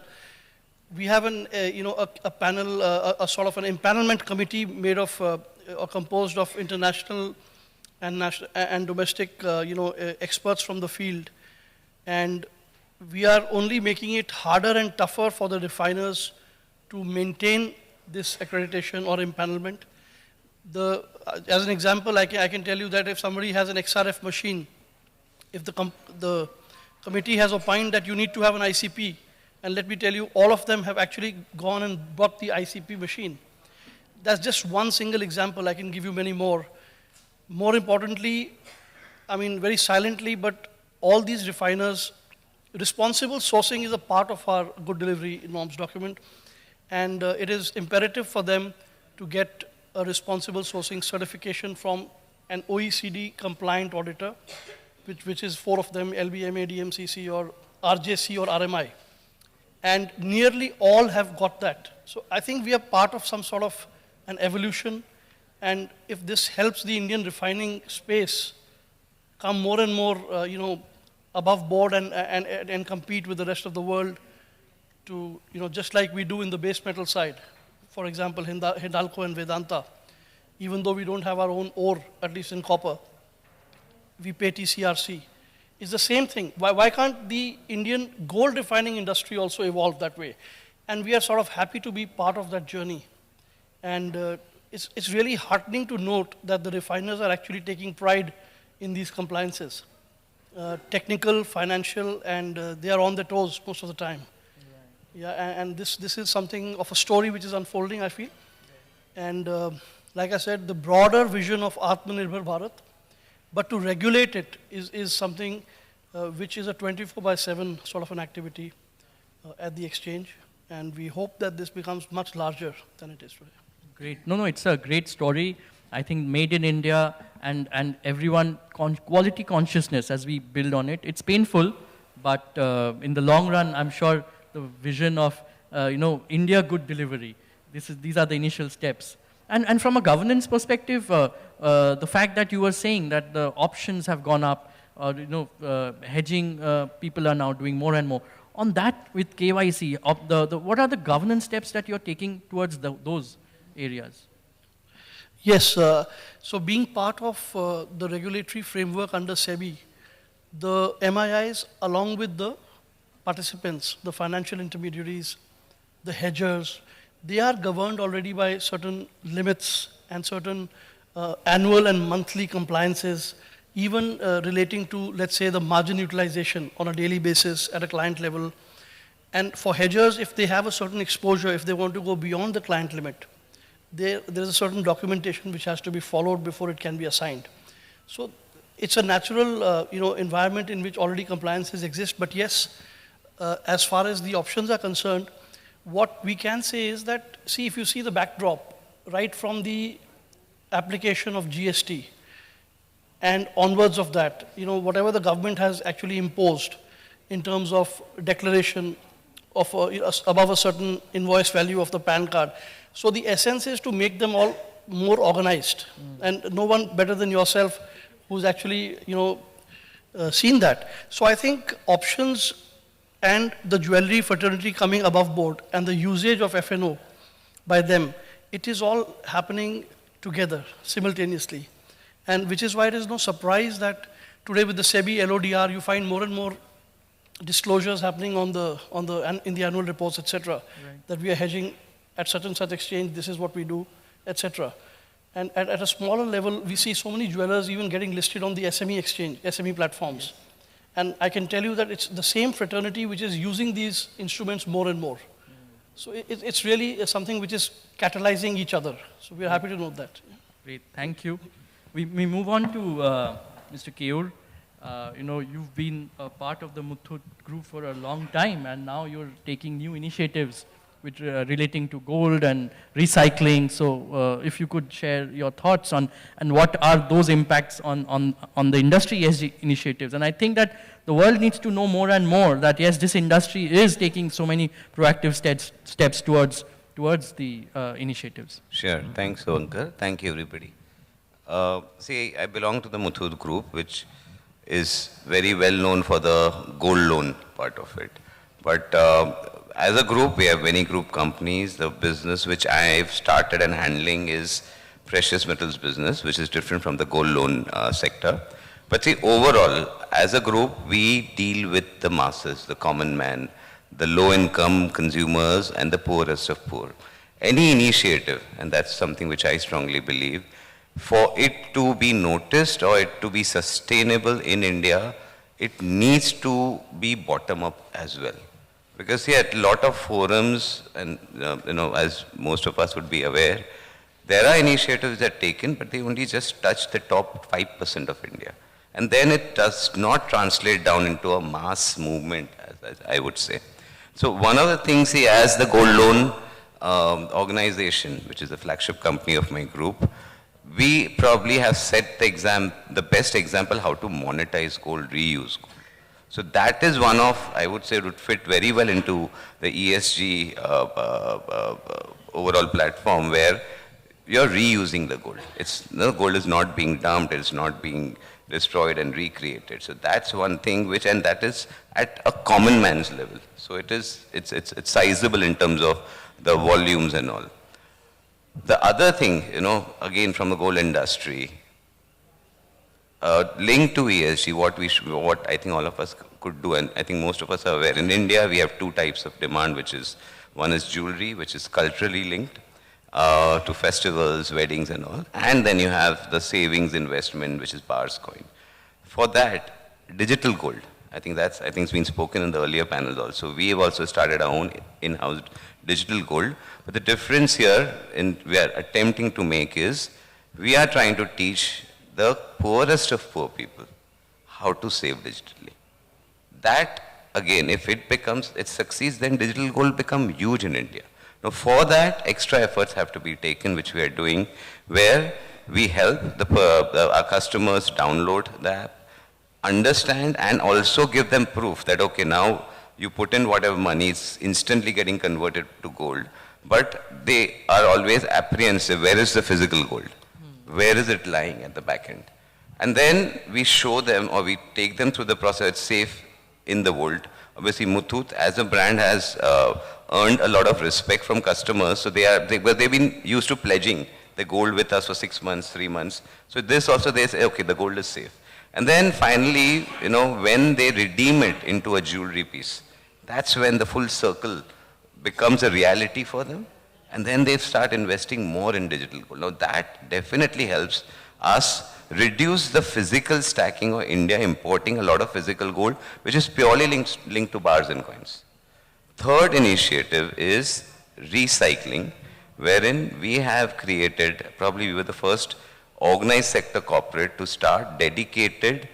we have a panel, a sort of an empanelment committee made of, or composed of international and domestic, experts from the field. And we are only making it harder and tougher for the refiners to maintain this accreditation or empanelment. As an example, I can tell you that if somebody has an XRF machine, if the committee has opined that you need to have an ICP, and let me tell you, all of them have actually gone and bought the ICP machine. That's just one single example. I can give you many more. More importantly, I mean, very silently, but all these refiners, responsible sourcing is a part of our good delivery norms document, and it is imperative for them to get a responsible sourcing certification from an OECD compliant auditor, which is 4 of them, LBMA, DMCC, or RJC, or RMI. And nearly all have got that. So I think we are part of some sort of an evolution, and if this helps the Indian refining space come more and more, above board and compete with the rest of the world, to, just like we do in the base metal side. For example, Hindalco and Vedanta, even though we don't have our own ore, at least in copper, we pay TCRC. It's the same thing. Why can't the Indian gold refining industry also evolve that way? And we are sort of happy to be part of that journey. And it's really heartening to note that the refiners are actually taking pride in these compliances. Technical, financial, and they are on their toes most of the time. Right. Yeah, and this is something of a story which is unfolding, I feel. And like I said, the broader vision of Atmanirbhar Bharat, but to regulate it is something which is a 24/7 sort of an activity at the exchange. And we hope that this becomes much larger than it is today. Great. No, it's a great story. I think made in India and everyone, quality consciousness as we build on it. It's painful, but in the long run, I'm sure the vision of, India good delivery, these are the initial steps. And from a governance perspective, the fact that you were saying that the options have gone up, hedging, people are now doing more and more. On that, with KYC, what are the governance steps that you're taking towards those areas? Yes, so being part of the regulatory framework under SEBI, the MIIs, along with the participants, the financial intermediaries, the hedgers, they are governed already by certain limits and certain annual and monthly compliances, even relating to, let's say, the margin utilization on a daily basis at a client level. And for hedgers, if they have a certain exposure, if they want to go beyond the client limit, there's a certain documentation which has to be followed before it can be assigned. So it's a natural environment in which already compliances exist. But yes, as far as the options are concerned, what we can say is that, see, if you see the backdrop, right from the application of GST and onwards of that, whatever the government has actually imposed in terms of declaration of above a certain invoice value of the PAN card. So the essence is to make them all more organized. And no one better than yourself who's actually, seen that. So I think options and the jewelry fraternity coming above board and the usage of FNO by them, it is all happening together simultaneously. And which is why it is no surprise that today with the SEBI LODR, you find more and more disclosures happening in the annual reports, etc. Right. That we are hedging at such and such exchange, this is what we do, etc. And at a smaller level, we see so many jewelers even getting listed on the SME exchange, SME platforms. Yes. And I can tell you that it's the same fraternity which is using these instruments more and more. So it's really something which is catalyzing each other. So we're happy to note that. Great, thank you. We move on to Mr. Keyur. You've been a part of the Muthoot group for a long time, and now you're taking new initiatives which relating to gold and recycling. So if you could share your thoughts on, and what are those impacts on the industry ESG initiatives. And I think that the world needs to know more and more that yes, this industry is taking so many proactive steps towards the initiatives. Sure, thanks Avankar, thank you everybody. See, I belong to the Muthoot group, which is very well known for the gold loan part of it. But as a group, we have many group companies. The business which I've started and handling is precious metals business, which is different from the gold loan sector. But see, overall, as a group, we deal with the masses, the common man, the low-income consumers, and the poorest of poor. Any initiative, and that's something which I strongly believe, for it to be noticed or it to be sustainable in India, it needs to be bottom-up as well. Because here, at a lot of forums, and as most of us would be aware, there are initiatives that are taken, but they only just touch the top 5% of India. And then it does not translate down into a mass movement, as I would say. So one of the things, as the gold loan organization, which is the flagship company of my group, we probably have set the best example how to monetize gold, reuse gold. So that is one of, I would say, would fit very well into the ESG overall platform, where you're reusing the gold. The gold is not being dumped, it's not being destroyed and recreated. So that's one thing which, and that is at a common man's level. So it's sizable in terms of the volumes and all. The other thing, again from the gold industry, linked to ESG, what I think all of us could do, and I think most of us are aware, in India we have two types of demand, which is, one is jewelry, which is culturally linked to festivals, weddings and all, and then you have the savings investment, which is bars coin. For that, digital gold, I think it's been spoken in the earlier panels also. We have also started our own in-house digital gold, but the difference here we are attempting to make is, we are trying to teach the poorest of poor people how to save digitally. That, again, if it succeeds, then digital gold become huge in India. Now for that, extra efforts have to be taken, which we are doing, where we help our customers download the app, understand, and also give them proof that, okay, now you put in whatever money, it's instantly getting converted to gold, but they are always apprehensive, where is the physical gold? Where is it lying at the back end? And then we show them, or we take them through the process, it's safe in the world. Obviously, Muthoot as a brand has earned a lot of respect from customers, so they've been used to pledging the gold with us for 6 months, 3 months. So this also, they say, okay, the gold is safe. And then finally, when they redeem it into a jewelry piece, that's when the full circle becomes a reality for them. And then they start investing more in digital gold. Now that definitely helps us reduce the physical stacking of India importing a lot of physical gold, which is purely linked to bars and coins. Third initiative is recycling, wherein we have created, probably we were the first organized sector corporate to start dedicated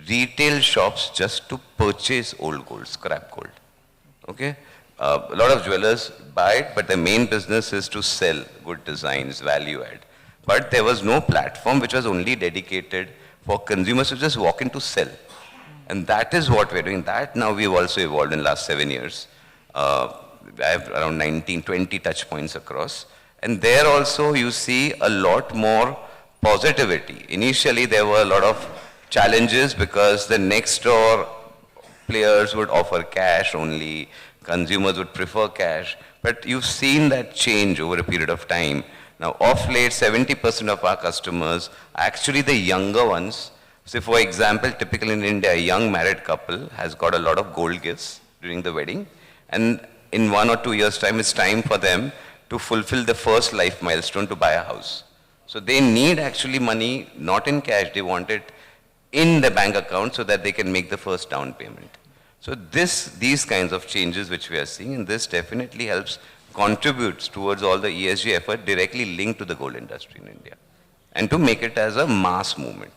retail shops just to purchase old gold, scrap gold. Okay? A lot of jewelers buy it, but the main business is to sell good designs, value add. But there was no platform which was only dedicated for consumers to just walk in to sell. And that is what we're doing. That now we've also evolved in the last 7 years. I have around 19, 20 touch points across. And there also you see a lot more positivity. Initially there were a lot of challenges because the next door players would offer cash only, consumers would prefer cash, but you've seen that change over a period of time. Now, of late, 70% of our customers are actually the younger ones. So, for example, typically in India, a young married couple has got a lot of gold gifts during the wedding, and in 1 or 2 years' time, it's time for them to fulfill the first life milestone to buy a house. So, they need actually money, not in cash, they want it in the bank account so that they can make the first down payment. So these kinds of changes which we are seeing, and this definitely helps, contributes towards all the ESG effort directly linked to the gold industry in India, and to make it as a mass movement.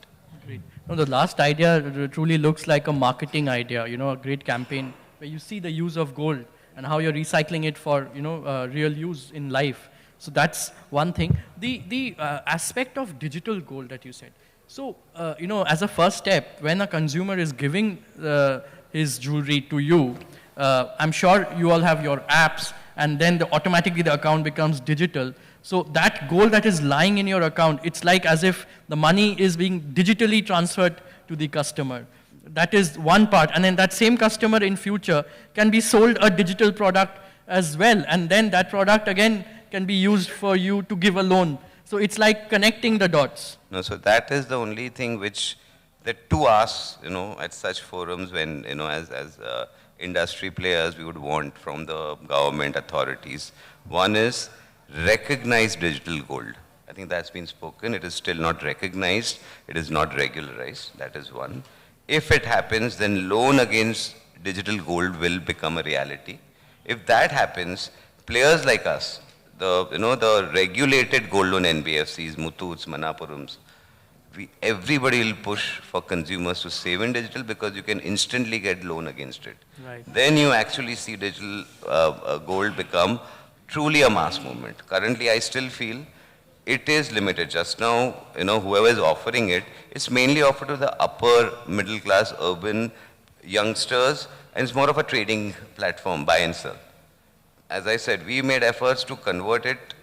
Great. No, the last idea truly looks like a marketing idea, a great campaign where you see the use of gold and how you're recycling it for, real use in life. So that's one thing. The aspect of digital gold that you said. So, as a first step, when a consumer is giving his jewelry to you, I'm sure you all have your apps, and then automatically the account becomes digital. So that gold that is lying in your account, it's like as if the money is being digitally transferred to the customer. That is one part. And then that same customer in future can be sold a digital product as well. And then that product again can be used for you to give a loan. So it's like connecting the dots. No, so that is the only thing which, that to us, at such forums when, as industry players, we would want from the government authorities. One is recognize digital gold. I think that's been spoken. It is still not recognized. It is not regularized. That is one. If it happens, then loan against digital gold will become a reality. If that happens, players like us, the regulated gold loan NBFCs, Muthoot's, Manapurum's, everybody will push for consumers to save in digital because you can instantly get loan against it. Right. Then you actually see digital gold become truly a mass movement. Currently, I still feel it is limited. Just now, whoever is offering it, it's mainly offered to the upper middle class urban youngsters, and it's more of a trading platform, buy and sell. As I said, we made efforts to convert it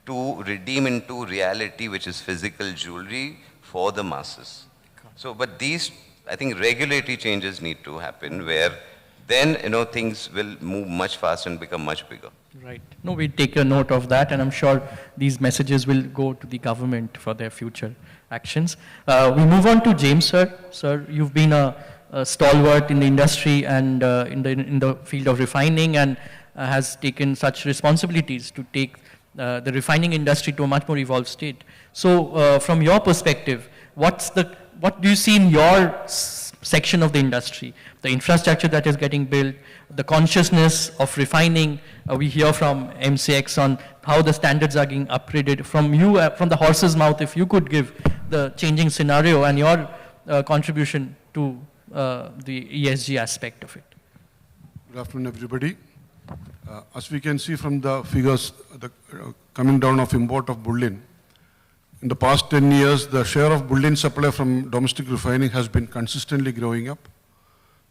to redeem into reality, which is physical jewelry for the masses. So, but these, I think, regulatory changes need to happen where then, things will move much faster and become much bigger. Right. No, we take a note of that, and I'm sure these messages will go to the government for their future actions. We move on to James, sir. Sir, you've been a stalwart in the industry and in the field of refining, and has taken such responsibilities to take the refining industry to a much more evolved state. So, from your perspective, what do you see in your section of the industry? The infrastructure that is getting built, the consciousness of refining. We hear from MCX on how the standards are being upgraded. From you, from the horse's mouth, if you could give the changing scenario and your contribution to the ESG aspect of it. Good afternoon, everybody. As we can see from the figures, the coming down of import of bullion, in the past 10 years, the share of bullion supply from domestic refining has been consistently growing up.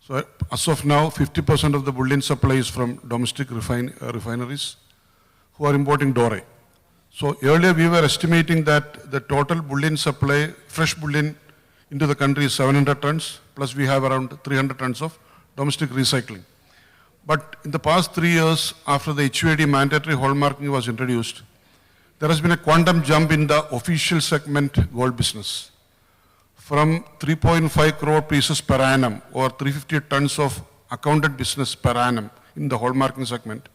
So as of now, 50% of the bullion supply is from domestic refineries who are importing doré. So earlier we were estimating that the total bullion supply, fresh bullion into the country is 700 tons, plus we have around 300 tons of domestic recycling. But in the past 3 years, after the HUID mandatory hallmarking was introduced, there has been a quantum jump in the official segment gold business. From 3.5 crore pieces per annum, or 350 tons of accounted business per annum in the hallmarking segment,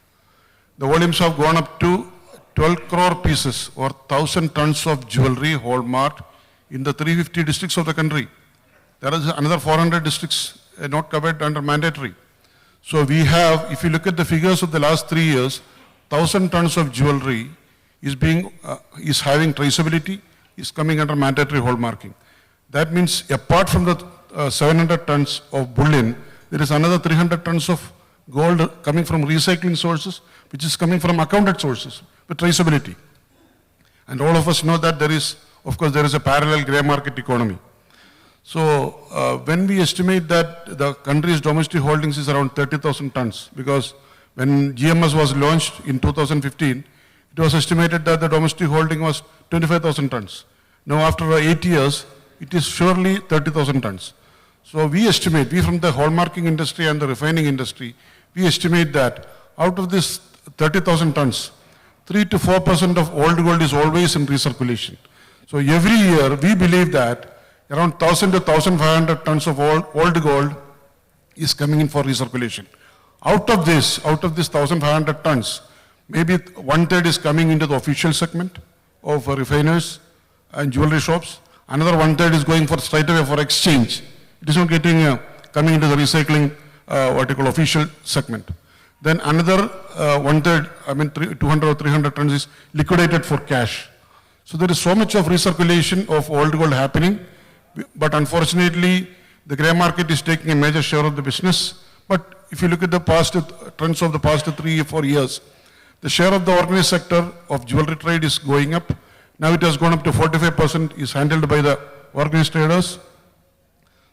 the volumes have gone up to 12 crore pieces, or 1,000 tons of jewelry hallmarked in the 350 districts of the country. There is another 400 districts not covered under mandatory. So we have, if you look at the figures of the last 3 years, 1,000 tons of jewelry is having traceability, is coming under mandatory hallmarking. That means apart from the 700 tons of bullion, there is another 300 tons of gold coming from recycling sources, which is coming from accounted sources with traceability. And all of us know that there is, of course, there is a parallel grey market economy. So when we estimate that the country's domestic holdings is around 30,000 tons, because when GMS was launched in 2015, it was estimated that the domestic holding was 25,000 tons. Now after 8 years, it is surely 30,000 tons. So we estimate, we from the hallmarking industry and the refining industry, we estimate that out of this 30,000 tons, 3 to 4% of old gold is always in recirculation. So every year, we believe that around 1,000 to 1,500 tons of old gold is coming in for recirculation. Out of this 1,500 tons, maybe 1/3 is coming into the official segment of refiners and jewelry shops. Another one-third is going for straight away for exchange. It is not getting coming into the recycling what you call official segment. Then another one-third, 200 or 300 tons is liquidated for cash. So there is so much of recirculation of old gold happening, but unfortunately, the grey market is taking a major share of the business. But if you look at the past trends of the past 3 or 4 years, the share of the organized sector of jewelry trade is going up. Now it has gone up to 45%, is handled by the organized traders.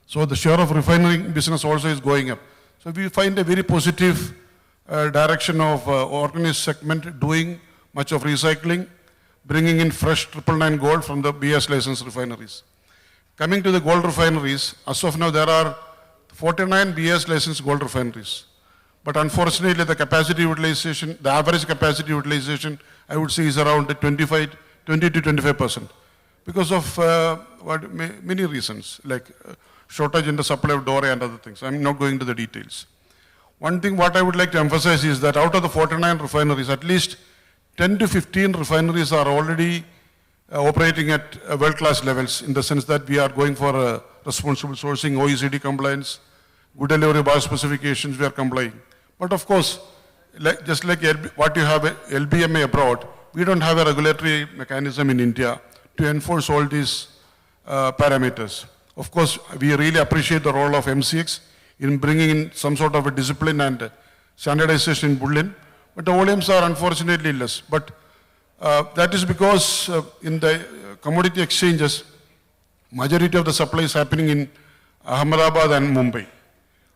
So the share of refinery business also is going up. So we find a very positive direction of organized segment doing much of recycling, bringing in fresh 999 gold from the BS licensed refineries. Coming to the gold refineries, as of now there are 49 BS licensed gold refineries. But unfortunately the capacity utilization, the average capacity utilization, I would say is around 20 to 25%. Because of many reasons, like shortage in the supply of doré and other things. I'm not going into the details. One thing what I would like to emphasize is that out of the 49 refineries, at least 10 to 15 refineries are already operating at world-class levels, in the sense that we are going for responsible sourcing, OECD compliance, good delivery bar specifications, we are complying. But of course, just like what you have LBMA abroad, we don't have a regulatory mechanism in India to enforce all these parameters. Of course, we really appreciate the role of MCX in bringing in some sort of a discipline and standardization in bullion, but the volumes are unfortunately less. But that is because in the commodity exchanges, majority of the supply is happening in Ahmedabad and Mumbai.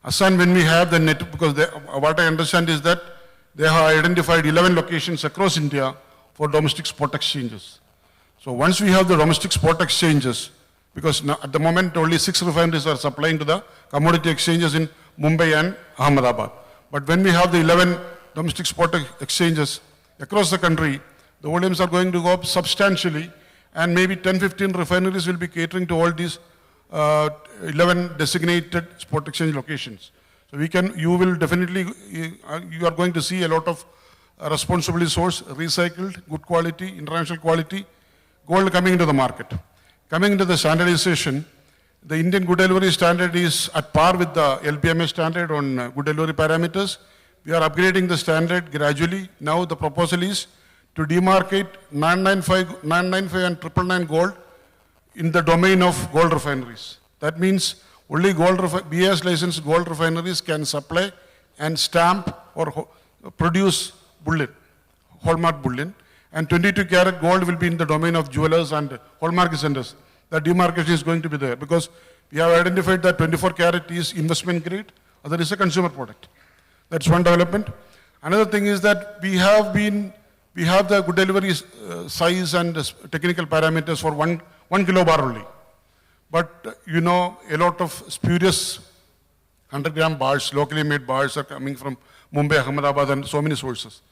Asan, when we have the net, because what I understand is that they have identified 11 locations across India for domestic spot exchanges. So once we have the domestic spot exchanges, because now at the moment only 6 refineries are supplying to the commodity exchanges in Mumbai and Ahmedabad. But when we have the 11 domestic spot exchanges across the country, the volumes are going to go up substantially, and maybe 10-15 refineries will be catering to all these 11 designated spot exchange locations. So you will definitely, you are going to see a lot of responsibly sourced, recycled, good quality, international quality gold coming into the market. Coming into the standardization, the Indian good delivery standard is at par with the LBMA standard on good delivery parameters. We are upgrading the standard gradually. Now the proposal is to demarcate 995 and 999 gold in the domain of gold refineries. That means only BS licensed gold refineries can supply and stamp or produce bullion, hallmark bullion. And 22 karat gold will be in the domain of jewelers and hallmark centers. The demarcation is going to be there because we have identified that 24 karat is investment grade, other is a consumer product. That's one development. Another thing is that we have the good delivery size and technical parameters for 1 kilo bar only. But you know, a lot of spurious 100-gram bars, locally made bars are coming from Mumbai, Ahmedabad and so many sources.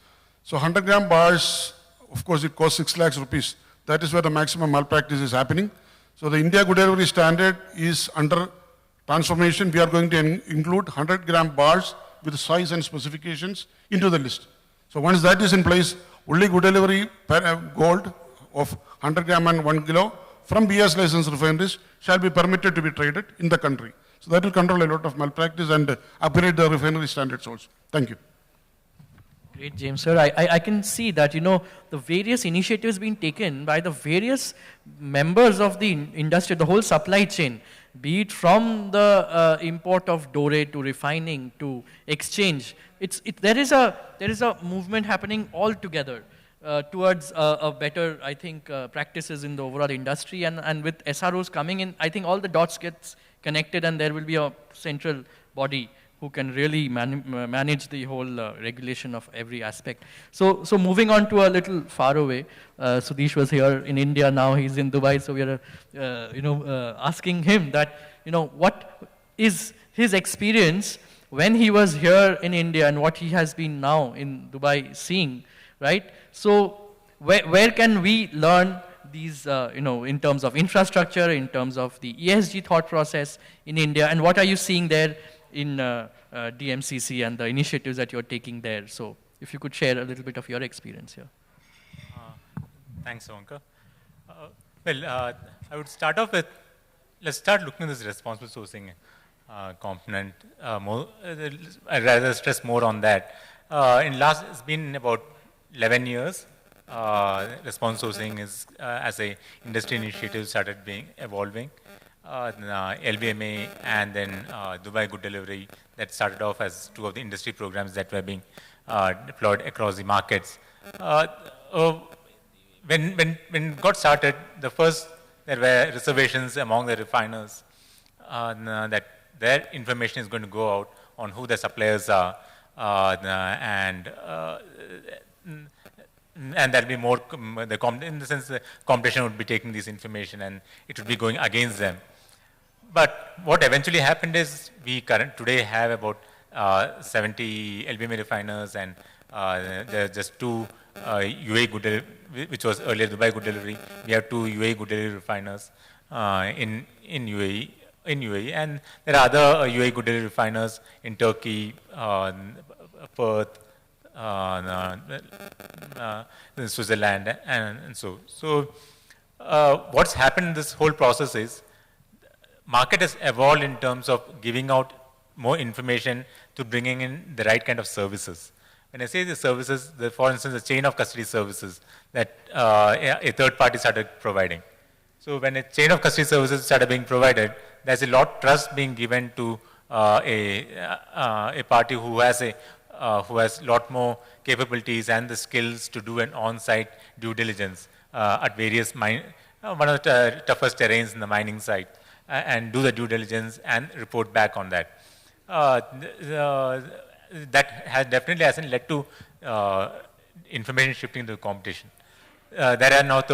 So 100-gram bars, of course, it costs 6 lakhs rupees. That is where the maximum malpractice is happening. So the India Good Delivery Standard is under transformation. We are going to include 100-gram bars with size and specifications into the list. So once that is in place, only good delivery gold of 100 gram and 1 kilo from BS licensed refineries shall be permitted to be traded in the country. So that will control a lot of malpractice and upgrade the refinery standards also. Thank you. Great, James, sir. I can see that, you know, the various initiatives being taken by the various members of the industry, the whole supply chain, be it from the import of doré to refining to exchange. There is a movement happening all together towards a better, I think, practices in the overall industry. And with SROs coming in, I think all the dots gets connected and there will be a central body who can really manage the whole regulation of every aspect. So moving on to a little far away, Sudhish was here in India, now he's in Dubai, so we are asking him that, you know, what is his experience when he was here in India and what he has been now in Dubai seeing, right? So where can we learn these, in terms of infrastructure, in terms of the ESG thought process in India, and what are you seeing there in DMCC and the initiatives that you're taking there? So if you could share a little bit of your experience here. Thanks, Sonkar. Well, I would start off with, let's start looking at this responsible sourcing component more. I'd rather stress more on that. It's been about 11 years. Responsible sourcing is, as a industry initiative, started evolving. LBMA and then Dubai Good Delivery, that started off as two of the industry programs that were being deployed across the markets. When it got started, there were reservations among the refiners that their information is going to go out on who the suppliers are, and there'll be more, in the sense the competition would be taking this information and it would be going against them. But what eventually happened is we today have about 70 LBMA refiners, and there are just two UAE Good Delivery, which was earlier Dubai Good Delivery. We have two UAE Good Delivery refiners in UAE, and there are other UAE Good Delivery refiners in Turkey, Perth, Switzerland, and so. So what's happened in this whole process is market has evolved in terms of giving out more information to bringing in the right kind of services. When I say the services, for instance, the chain of custody services that a third party started providing. So when a chain of custody services started being provided, there's a lot of trust being given to a party who has a lot more capabilities and the skills to do an on-site due diligence at various one of the toughest terrains in the mining site, and do the due diligence and report back on that. That definitely hasn't led to information shifting to the competition. There are now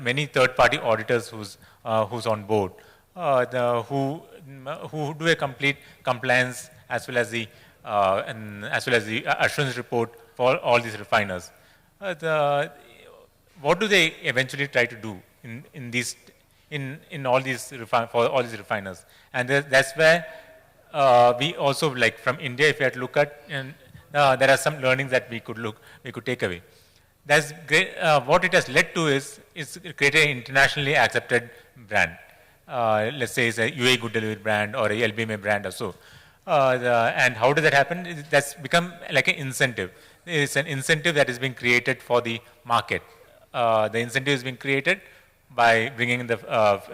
many third-party auditors who's on board, who do a complete compliance as well as the assurance report for all these refiners. What do they eventually try to do in all these for all these refiners? And that's where we also, like from India, if you had to look at, there are some learnings that we could take away. That's great. What it has led to is creating an internationally accepted brand. Let's say it's a UAE Good Delivery brand or a LBMA brand or so. And how does that happen? That's become like an incentive. It's an incentive that is being created for the market. The incentive is being created by bringing in the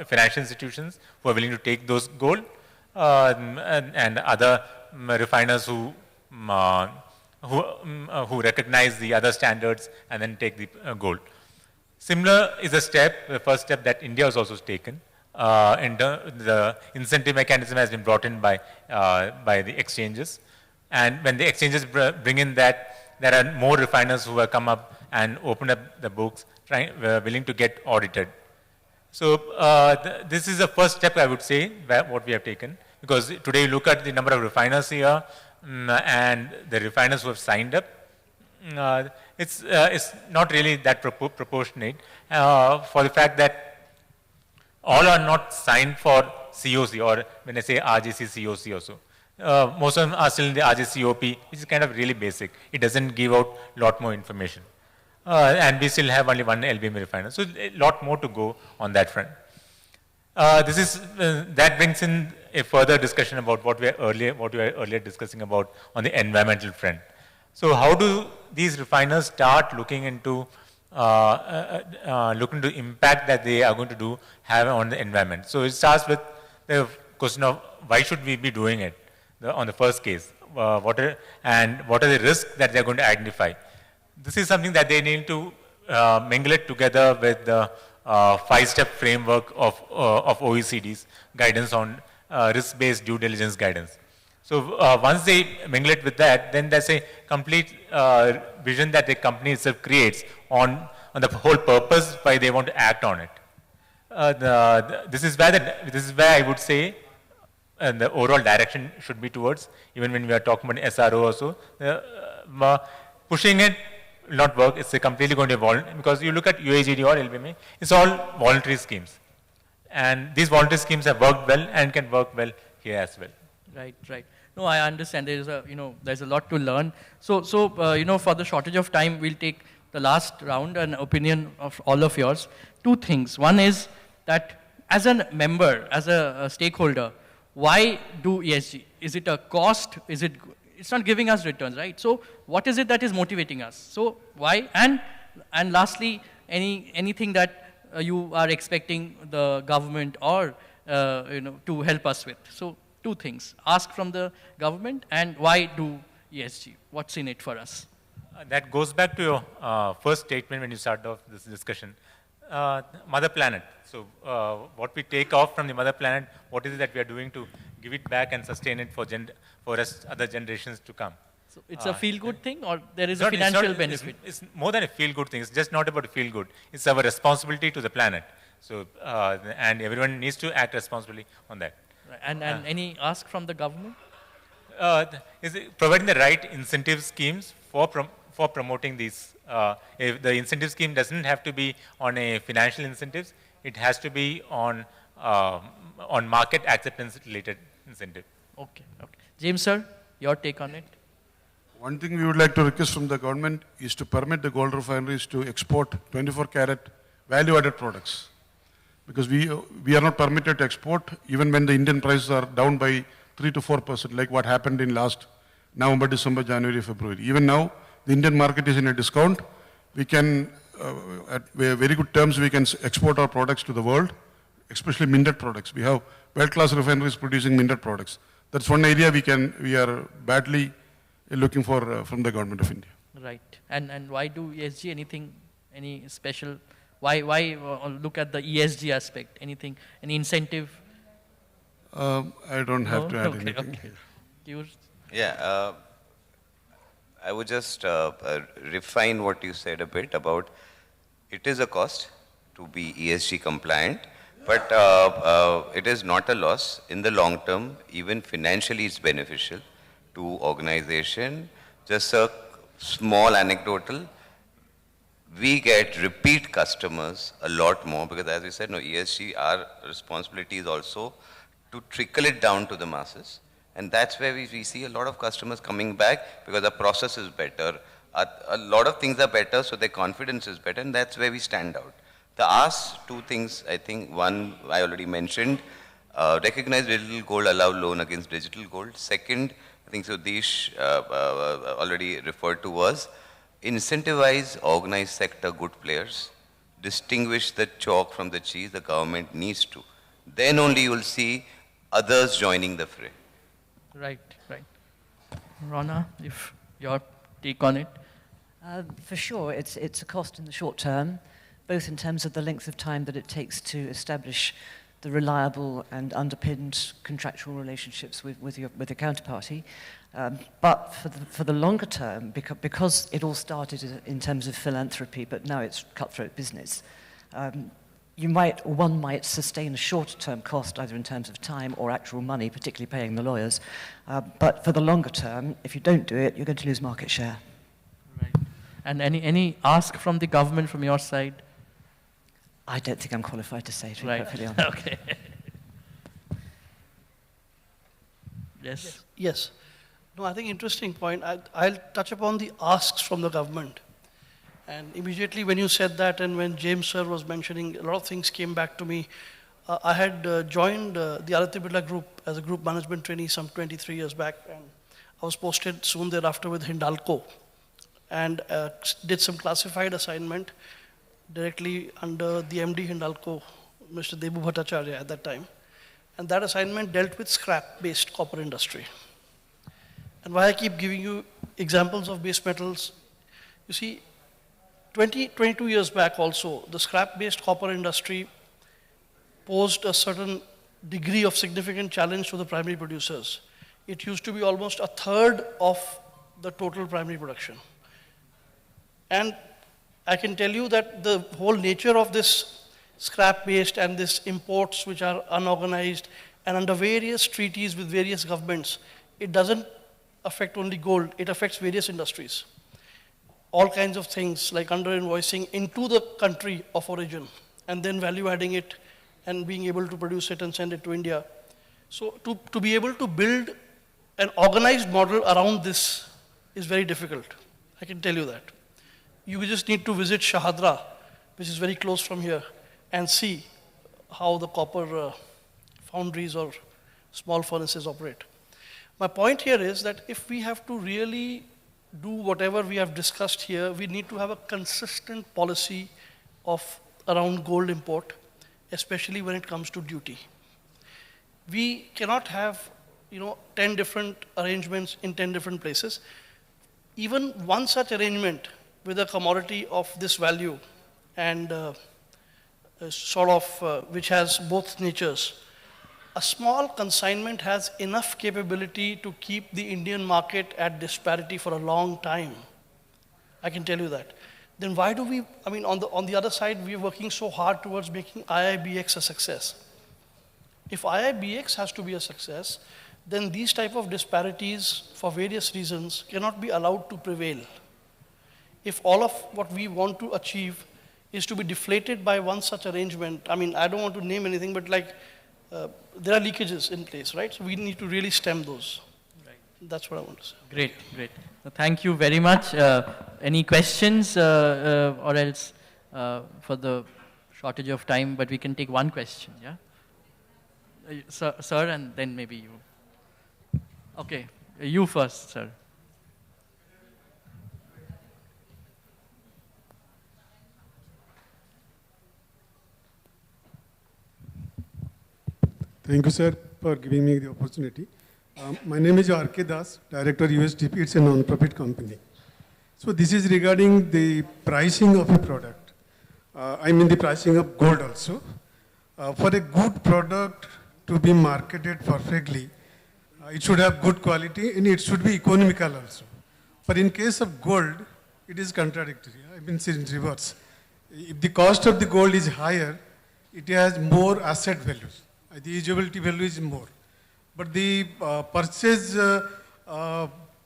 financial institutions who are willing to take those gold, and other refiners who recognize the other standards and then take the gold. Similar is the first step that India has also taken. The incentive mechanism has been brought in by the exchanges, and when the exchanges bring in that, there are more refiners who have come up and opened up the books, willing to get audited. So this is the first step, I would say, what we have taken, because today you look at the number of refiners here and the refiners who have signed up. It's not really that proportionate for the fact that all are not signed for COC, or when I say RJC COC also. Most of them are still in the RJCOP, which is kind of really basic. It doesn't give out a lot more information. And we still have only one LBMA refiner. So a lot more to go on that front. That brings in a further discussion about what we were earlier discussing about on the environmental front. So how do these refiners start looking into impact that they are going to have on the environment? So it starts with the question of why should we be doing it on the first case? What are the risks that they are going to identify? This is something that they need to mingle it together with the 5-step framework of OECD's guidance on risk-based due diligence guidance. So once they mingle it with that, then there's a complete vision that the company itself creates on the whole purpose why they want to act on it. This is where I would say the overall direction should be towards, even when we are talking about SRO also. Pushing it will not work. It's completely going to evolve, because you look at UAGD or LBMA, it's all voluntary schemes. And these voluntary schemes have worked well and can work well here as well. Right. No, I understand. There's a lot to learn. So for the shortage of time, we'll take the last round, an opinion of all of yours. Two things. One is that as a member, as a stakeholder, why do ESG? Is it a cost? It's not giving us returns, right? So what is it that is motivating us? So why? And lastly, anything that you are expecting the government or to help us with. So two things: ask from the government and why do ESG? What's in it for us? That goes back to your first statement when you started off this discussion. Mother planet. So what we take off from the mother planet, what is it that we are doing to give it back and sustain it for other generations to come? So it's a feel-good thing, or there is a financial benefit? It's more than a feel-good thing. It's just not about a feel-good. It's our responsibility to the planet. So and everyone needs to act responsibly on that. Right. And any ask from the government? Is providing the right incentive schemes for promoting these. If the incentive scheme doesn't have to be on a financial incentives, it has to be on market acceptance related incentive. Okay. James sir, your take on it? One thing we would like to request from the government is to permit the gold refineries to export 24-carat value-added products. Because we are not permitted to export even when the Indian prices are down by 3 to 4%, like what happened in last November, December, January, February. Even now, the Indian market is in a discount. We can, at very good terms, we can export our products to the world, especially minted products. We have world-class refineries producing minted products. That's one area we are badly looking for from the government of India. Right. And why do ESG? Any special? Why look at the ESG aspect? Anything? Any incentive? I don't have to add anything. Okay. Yeah. I would just refine what you said a bit about it is a cost to be ESG compliant, but it is not a loss. In the long term, even financially it's beneficial to organization. Just a small anecdotal, we get repeat customers a lot more because as we said, ESG, our responsibility is also to trickle it down to the masses. And that's where we see a lot of customers coming back because the process is better. A lot of things are better, so their confidence is better, and that's where we stand out. The ask, two things, I think. One, I already mentioned, recognize digital gold, allow loan against digital gold. Second, I think Sudesh already referred to was, incentivize organized sector good players, distinguish the chalk from the cheese, the government needs to. Then only you will see others joining the fray. Right. Rana, if your take on it? For sure, it's a cost in the short term, both in terms of the length of time that it takes to establish the reliable and underpinned contractual relationships with your counterparty. But for the longer term, because it all started in terms of philanthropy, but now it's cutthroat business, one might sustain a short-term cost, either in terms of time or actual money, particularly paying the lawyers. But for the longer term, if you don't do it, you're going to lose market share. Right. And any ask from the government from your side? I don't think I'm qualified to say, to be perfectly honest. Okay. Yes. Yes. No, I think interesting point. I'll touch upon the asks from the government. And immediately when you said that and when James sir was mentioning, a lot of things came back to me. I had joined the Aditya Birla Group as a group management trainee some 23 years back, and I was posted soon thereafter with Hindalco and did some classified assignment directly under the MD Hindalco, Mr. Debu Bhattacharya at that time. And that assignment dealt with scrap-based copper industry. And why I keep giving you examples of base metals, you see, 22 years back also, the scrap-based copper industry posed a certain degree of significant challenge to the primary producers. It used to be almost a third of the total primary production. And I can tell you that the whole nature of this scrap-based and this imports which are unorganized and under various treaties with various governments, it doesn't affect only gold, it affects various industries. All kinds of things like under-invoicing into the country of origin and then value-adding it and being able to produce it and send it to India. So to be able to build an organized model around this is very difficult. I can tell you that. you just need to visit Shahadra, which is very close from here, and see how the copper foundries or small furnaces operate. My point here is that if we have to really do whatever we have discussed here, we need to have a consistent policy around gold import, especially when it comes to duty. We cannot have 10 different arrangements in 10 different places. Even one such arrangement with a commodity of this value and which has both natures, a small consignment has enough capability to keep the Indian market at disparity for a long time. I can tell you that. Then why do we, on the other side, we're working so hard towards making IIBX a success. If IIBX has to be a success, then these type of disparities, for various reasons, cannot be allowed to prevail. If all of what we want to achieve is to be deflated by one such arrangement, I don't want to name anything, but there are leakages in place, right? So we need to really stem those. Right. That's what I want to say. Great, great. Thank you very much. Any questions or else for the shortage of time, but we can take one question, yeah? Sir, and then maybe you. Okay, you first, sir. Thank you, sir, for giving me the opportunity. My name is R.K. Das, Director USDP. It's a non-profit company. So this is regarding the pricing of a product. The pricing of gold also. For a good product to be marketed perfectly, it should have good quality and it should be economical also. But in case of gold, it is contradictory. It's in reverse. If the cost of the gold is higher, it has more asset values. The usability value is more. But the purchase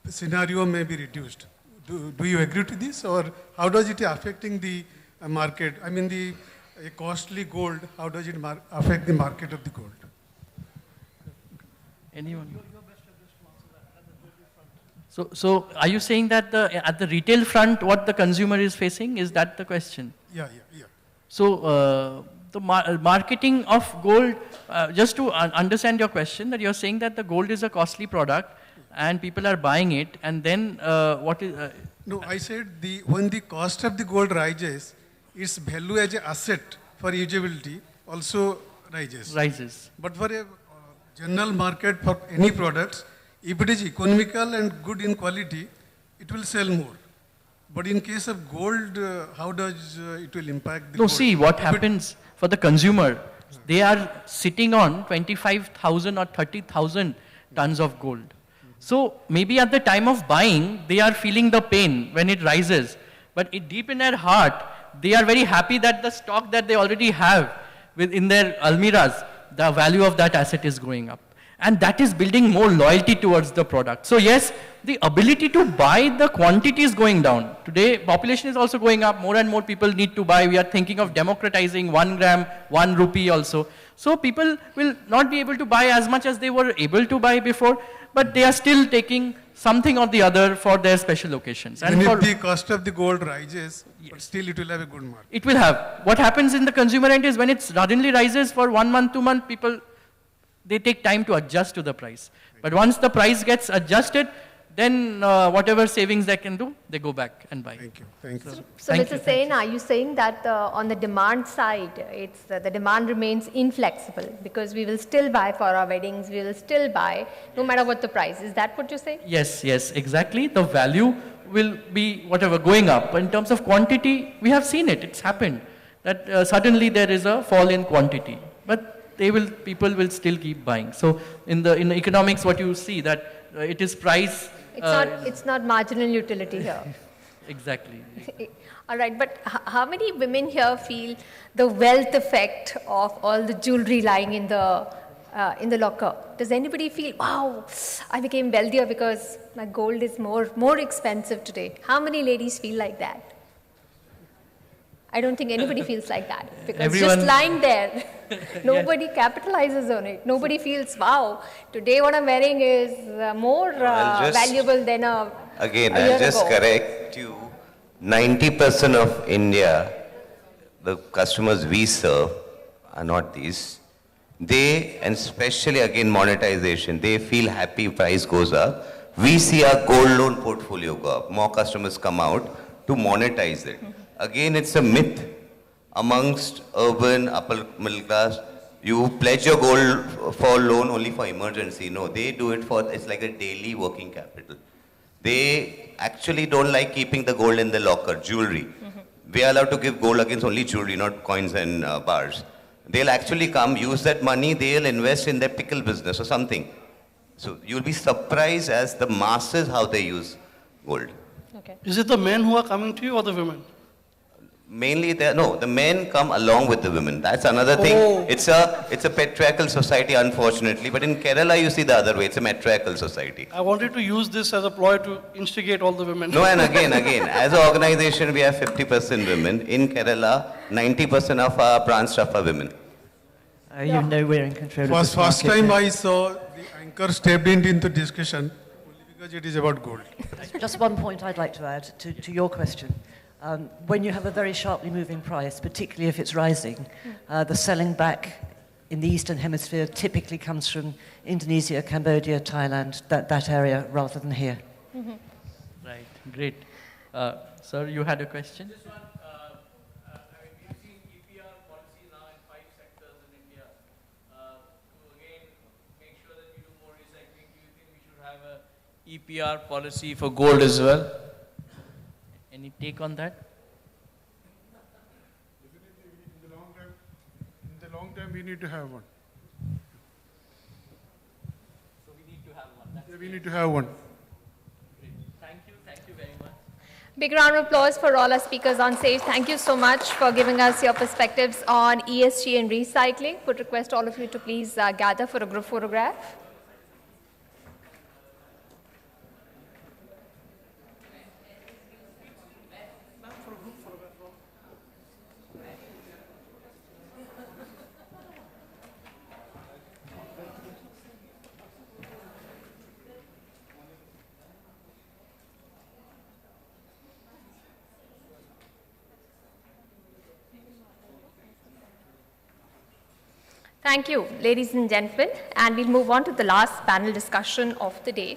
scenario may be reduced. Do you agree to this, or how does it affecting the market? A costly gold, how does it affect the market of the gold? Anyone? So are you saying that at the retail front, what the consumer is facing, is that the question? Yeah. So the marketing of gold, just to understand your question, that you're saying that the gold is a costly product and people are buying it, and then what is... No, I said when the cost of the gold rises, its value as an asset for usability also rises. But for a general market, for any products, if it is economical and good in quality, it will sell more. But in case of gold, how does it will impact the gold? See, what happens for the consumer, they are sitting on 25,000 or 30,000 tons of gold. So maybe at the time of buying, they are feeling the pain when it rises. But deep in their heart, they are very happy that the stock that they already have in their almiras, the value of that asset is going up. And that is building more loyalty towards the product. So yes, the ability to buy the quantity is going down. Today, population is also going up. More and more people need to buy. We are thinking of democratizing 1 gram, 1 rupee also. So people will not be able to buy as much as they were able to buy before, but they are still taking something or the other for their special occasions. And if the cost of the gold rises, but still it will have a good market. It will have. What happens in the consumer end is when it suddenly rises for 1 month, 2 months, people, they take time to adjust to the price. But once the price gets adjusted, then whatever savings they can do, they go back and buy. Thank you. So Mr. Sen, are you saying that on the demand side, it's the demand remains inflexible because we will still buy for our weddings, we will still buy no matter what the price. Is that what you're saying? Yes, exactly. The value will be whatever going up. In terms of quantity, we have seen it. It's happened that suddenly there is a fall in quantity. But people will still keep buying. So in the economics, what you see that it is price. It's not marginal utility here. Exactly. All right, but how many women here feel the wealth effect of all the jewelry lying in the locker? Does anybody feel, wow, I became wealthier because my gold is more expensive today? How many ladies feel like that? I don't think anybody feels like that because just lying there, nobody capitalizes on it. Nobody feels, wow, today what I'm wearing is more valuable than a Again, year I'll just ago. correct you. 90% of India, the customers we serve are not these. They, and especially again monetization, they feel happy price goes up. We see our gold loan portfolio go up. More customers come out to monetize it. Again, it's a myth amongst urban, upper middle class. You pledge your gold for loan only for emergency. No, they do it for, it's like a daily working capital. They actually don't like keeping the gold in the locker, jewelry. We are allowed to give gold against only jewelry, not coins and bars. They'll actually come, use that money, they'll invest in their pickle business or something. So you'll be surprised as the masses how they use gold. Okay. Is it the men who are coming to you or the women? Mainly, the men come along with the women. That's another thing. Oh. It's a patriarchal society, unfortunately. But in Kerala, you see the other way. It's a matriarchal society. I wanted to use this as a ploy to instigate all the women. No, and again, as an organization, we have 50% women. In Kerala, 90% of our branch staff are women. You know we're in control of this First market time now. I saw the anchor stepped into discussion only because it is about gold. Just one point I'd like to add to your question. When you have a very sharply moving price, particularly if it's rising, the selling back in the Eastern Hemisphere typically comes from Indonesia, Cambodia, Thailand, that area, rather than here. Right, great. Sir, you had a question? This one, we've seen EPR policy now in 5 sectors in India. To again make sure that we do more recycling, do you think we should have a EPR policy for gold as well? Any take on that? In the long term, we need to have one. So we need to have one. Yeah, we need to have one. Thank you very much. Big round of applause for all our speakers on stage. Thank you so much for giving us your perspectives on ESG and recycling. Would request all of you to please gather for a group photograph. Thank you, ladies and gentlemen, and we'll move on to the last panel discussion of the day.